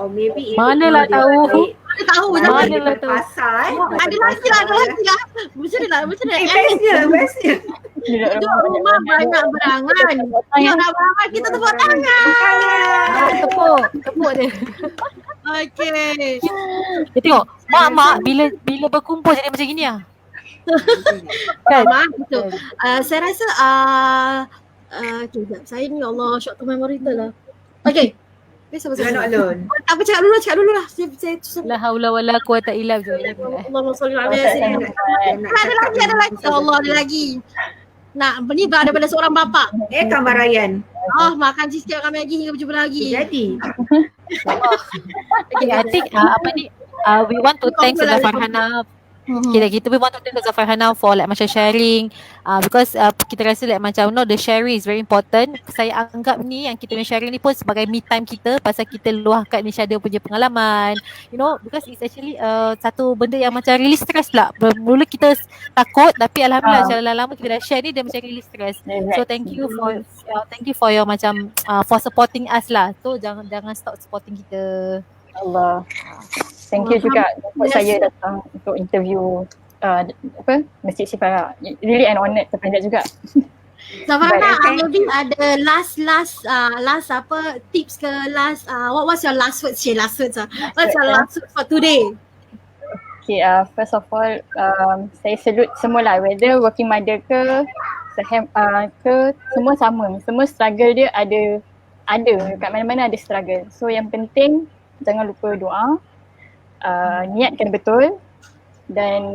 Or maybe Manalah tahu. Mana tahu je. Mana Mana lah tahu. pasar. Ada lagi lah. Macam mana? Bestnya. Duduk rumah banyak berangan. Yang nak berangan kita tepuk tangan. Tepuk dia. Okay. Dia tengok, mak bila berkumpul jadi macam gini lah. Mak gitu. Saya rasa okay, sekejap. Saya ni Allah short term memory tu lah. Okay. You're not alone. Apa cakap dulu lah. Saya La haula wala quwata illa billah. Allahumma salli ala sayyidina. Ada lagi. Ya Allah, ada lagi. Nak ni daripada seorang bapa. Kamar Ryan. Makan cheesecake kami lagi hingga berjumpa lagi. Jadi. Okay, I think we want to thank Farhana Kita pun want to thank Farhana for like macam sharing, because kita rasa like macam the sharing is very important. Saya anggap ni yang kita punya sharing ni pun sebagai me time kita, pasal kita luahkan each other punya pengalaman, because it's actually satu benda yang macam release stress pula. Mula kita takut, tapi alhamdulillah macam lama-lama kita dah share ni, dia macam release stress. So thank you for your macam for supporting us lah. So jangan stop supporting kita. Allah. Thank you juga buat saya datang untuk interview Masjid Syifa. Really an honor, terpanjat juga. Farhana, maybe ada last apa tips ke what's your last words? What's your last words for today? Okay, first of all, saya salute semua lah, whether working mother ke semua sama. Semua struggle dia ada kat mana-mana ada struggle. So yang penting jangan lupa doa, niat kena betul, dan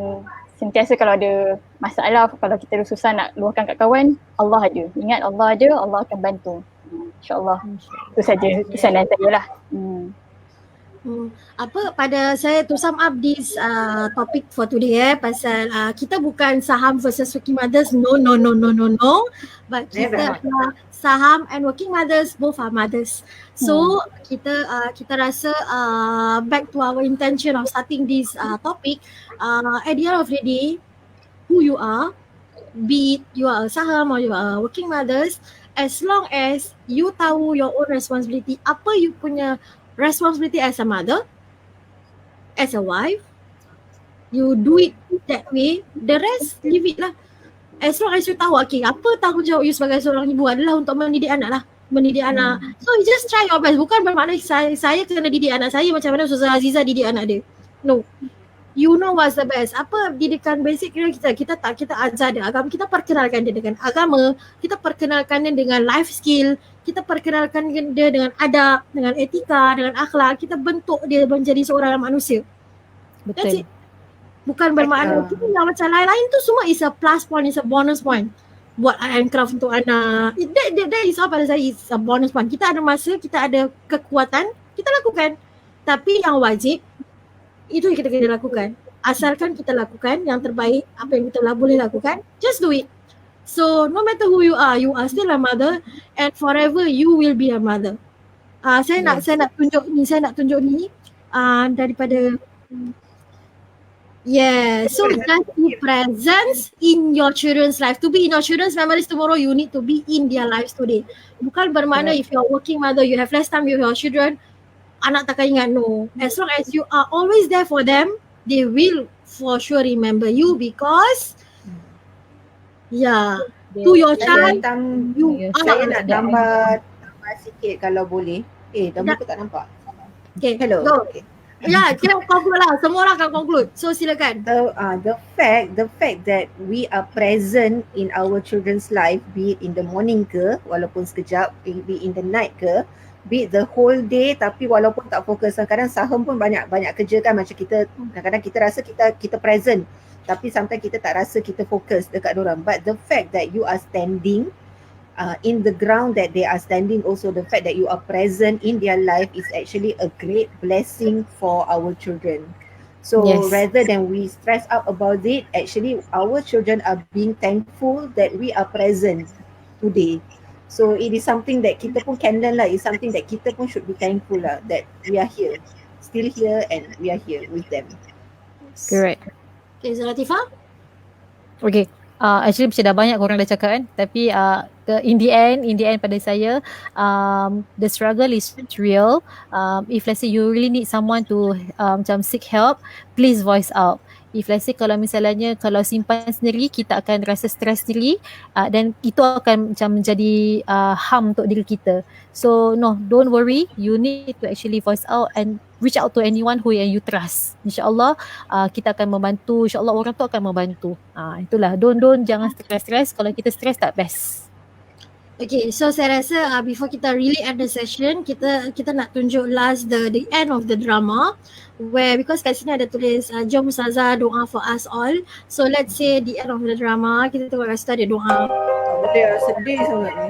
sentiasa kalau ada masalah, kalau kita susah nak luahkan kat kawan, Allah ada. Ingat Allah ada, Allah akan bantu. InsyaAllah. Itu saja pesanan saya lah. Apa pada saya to sum up this topic for today pasal kita bukan Saham versus working mothers, no, but kita Saham and working mothers, both are mothers. So kita rasa back to our intention of starting this topic, at the end of the day, who you are, be it you are a Saham or you are a working mothers, as long as you tahu your own responsibility, apa you punya responsibility as a mother, as a wife, you do it that way, the rest leave it lah. As long as you tahu, okay, apa tanggungjawab you sebagai seorang ibu adalah untuk mendidik anak. So you just try your best. Bukan bermakna saya kena didik anak saya macam mana Ustazah Aziza didik anak dia. No. You know what's the best. Apa didikan basic kita ajar dia agama, kita perkenalkan dia dengan agama, kita perkenalkan dia dengan life skill, kita perkenalkan dia dengan adab, dengan etika, dengan akhlak, kita bentuk dia menjadi seorang manusia. That's it. Bukan bermakna kita yang macam lain-lain tu semua is a plus point, is a bonus point. Buat art and craft untuk anak, that is all pada saya is a bonus point. Kita ada masa, kita ada kekuatan, kita lakukan. Tapi yang wajib itu yang kita kena lakukan. Asalkan kita lakukan yang terbaik, apa yang kita boleh lakukan, just do it. So no matter who you are still a mother, and forever you will be a mother. Saya nak tunjuk ni daripada so just be present in your children's life. To be in your children's memories tomorrow, you need to be in their lives today. Bukan bermakna if you're a working mother, you have less time with your children, anak takkan ingat. No. As long as you are always there for them, they will for sure remember you, because to your child, saya nak tambah sikit kalau boleh. Tambah aku tak nampak. Okay, hello. Go. Okay. Kita conclude lah. Semua orang akan conclude. So silakan. The fact that we are present in our children's life, be it in the morning ke, walaupun sekejap, be it in the night ke, be it the whole day, tapi walaupun tak fokus. Kadang Saham pun banyak kerja kan, macam kita kadang-kadang kita rasa kita present, tapi sometimes kita tak rasa kita fokus dekat dorang. But the fact that you are standing in the ground that they are standing, also the fact that you are present in their life is actually a great blessing for our children. So rather than we stress out about it, actually our children are being thankful that we are present today. So it is something that kita pun can learn lah. It's something that kita pun should be thankful lah, that we are here, still here, and we are here with them. Correct. Okay, Zulatifah? Okay. Actually macam dah banyak korang dah cakap kan, tapi in the end pada saya, the struggle is real. If let's say you really need someone to macam seek help, please voice out. If let's say kalau misalnya kalau simpan sendiri, kita akan rasa stres sendiri, dan itu akan macam menjadi harm untuk diri kita. So no, don't worry, you need to actually voice out and reach out to anyone who you trust. InsyaAllah kita akan membantu, insyaAllah orang tu akan membantu. Itulah, jangan stres. Kalau kita stres tak best. Okay, so saya rasa before kita really end the session, kita nak tunjuk the end of the drama, where because kat sini ada tulis jom Ustazah doa for us all. So let's say the end of the drama, kita tengok kat situ ada doa. Betul, sedih sangat ni.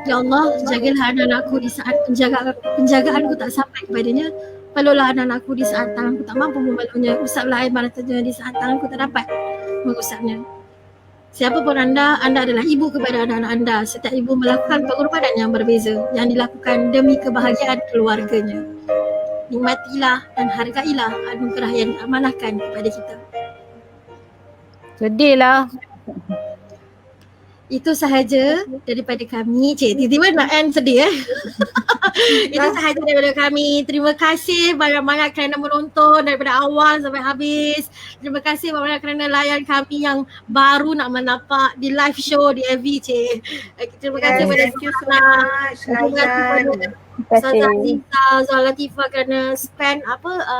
Ya Allah, jagalah anak-anakku di saat penjagaanku tak sampai kepadanya. Peluklah anak-anakku di saat tanganku tak mampu memeluknya. Usaplah air matanya di saat tanganku tak dapat mengusapnya. Siapapun anda adalah ibu kepada anak-anak anda. Setiap ibu melakukan pengorbanan yang berbeza yang dilakukan demi kebahagiaan keluarganya. Nikmatilah dan hargailah anugerah yang diamanahkan kepada kita. Sedih lah. Itu sahaja daripada kami. Tiba-tiba nak end sedih Itu sahaja daripada kami. Terima kasih banyak-banyak kerana menonton daripada awal sampai habis. Terima kasih banyak-banyak kerana layan kami yang baru nak menapak di live show di FV. Terima kasih kepada Thank you so much, Layan. Ustazah Aziza, Zul Latifah kerana spend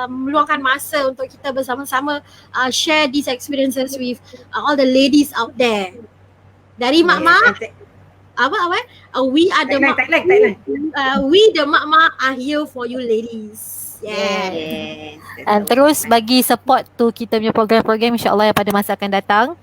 meluangkan masa untuk kita bersama-sama share these experiences with all the ladies out there. Dari mak-mak, we are the Tagline. we the mak-mak are here for you ladies. Yes. And terus bagi support tu kita punya program-program, insyaAllah yang pada masa akan datang.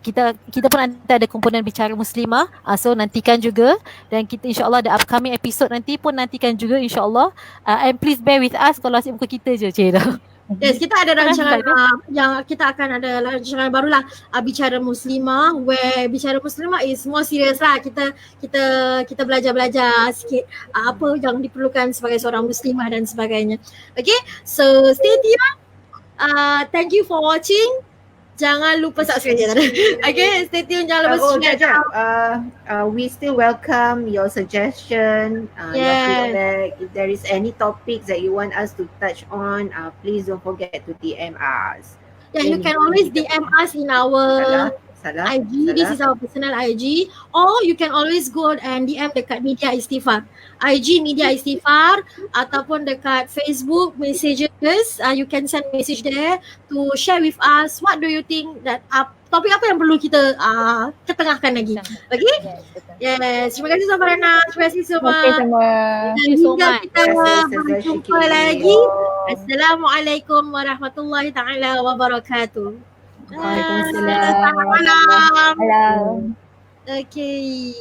Kita pun ada komponen bicara muslimah, so nantikan juga. Dan kita insyaAllah ada upcoming episode nanti pun nantikan juga insyaAllah. And please bear with us kalau asyik muka kita je dah. Yes, kita ada rancangan yang kita akan ada rancangan barulah, bicara muslimah, where bicara muslimah is more serious lah. Kita belajar sikit apa yang diperlukan sebagai seorang muslimah dan sebagainya. Okay, so stay tuned. Thank you for watching. Jangan lupa subscribe. Okay, stay tuned. Jangan lupa subscribe. We still welcome your suggestion, your feedback. If there is any topics that you want us to touch on, please don't forget to DM us. Yeah, you can always DM us in our IG. This is our personal IG. Or you can always go and DM dekat Media Istighfar. IG Media Istighfar ataupun dekat Facebook Messages. You can send message there to share with us what do you think that topik apa yang perlu kita ketengahkan lagi. Okay? Yes. Terima kasih Safa Rana. Terima kasih semua. Dan hingga kita berjumpa lagi. Assalamualaikum warahmatullahi taala wabarakatuh. Waalaikumsalam. Selamat malam. Hello. Okay.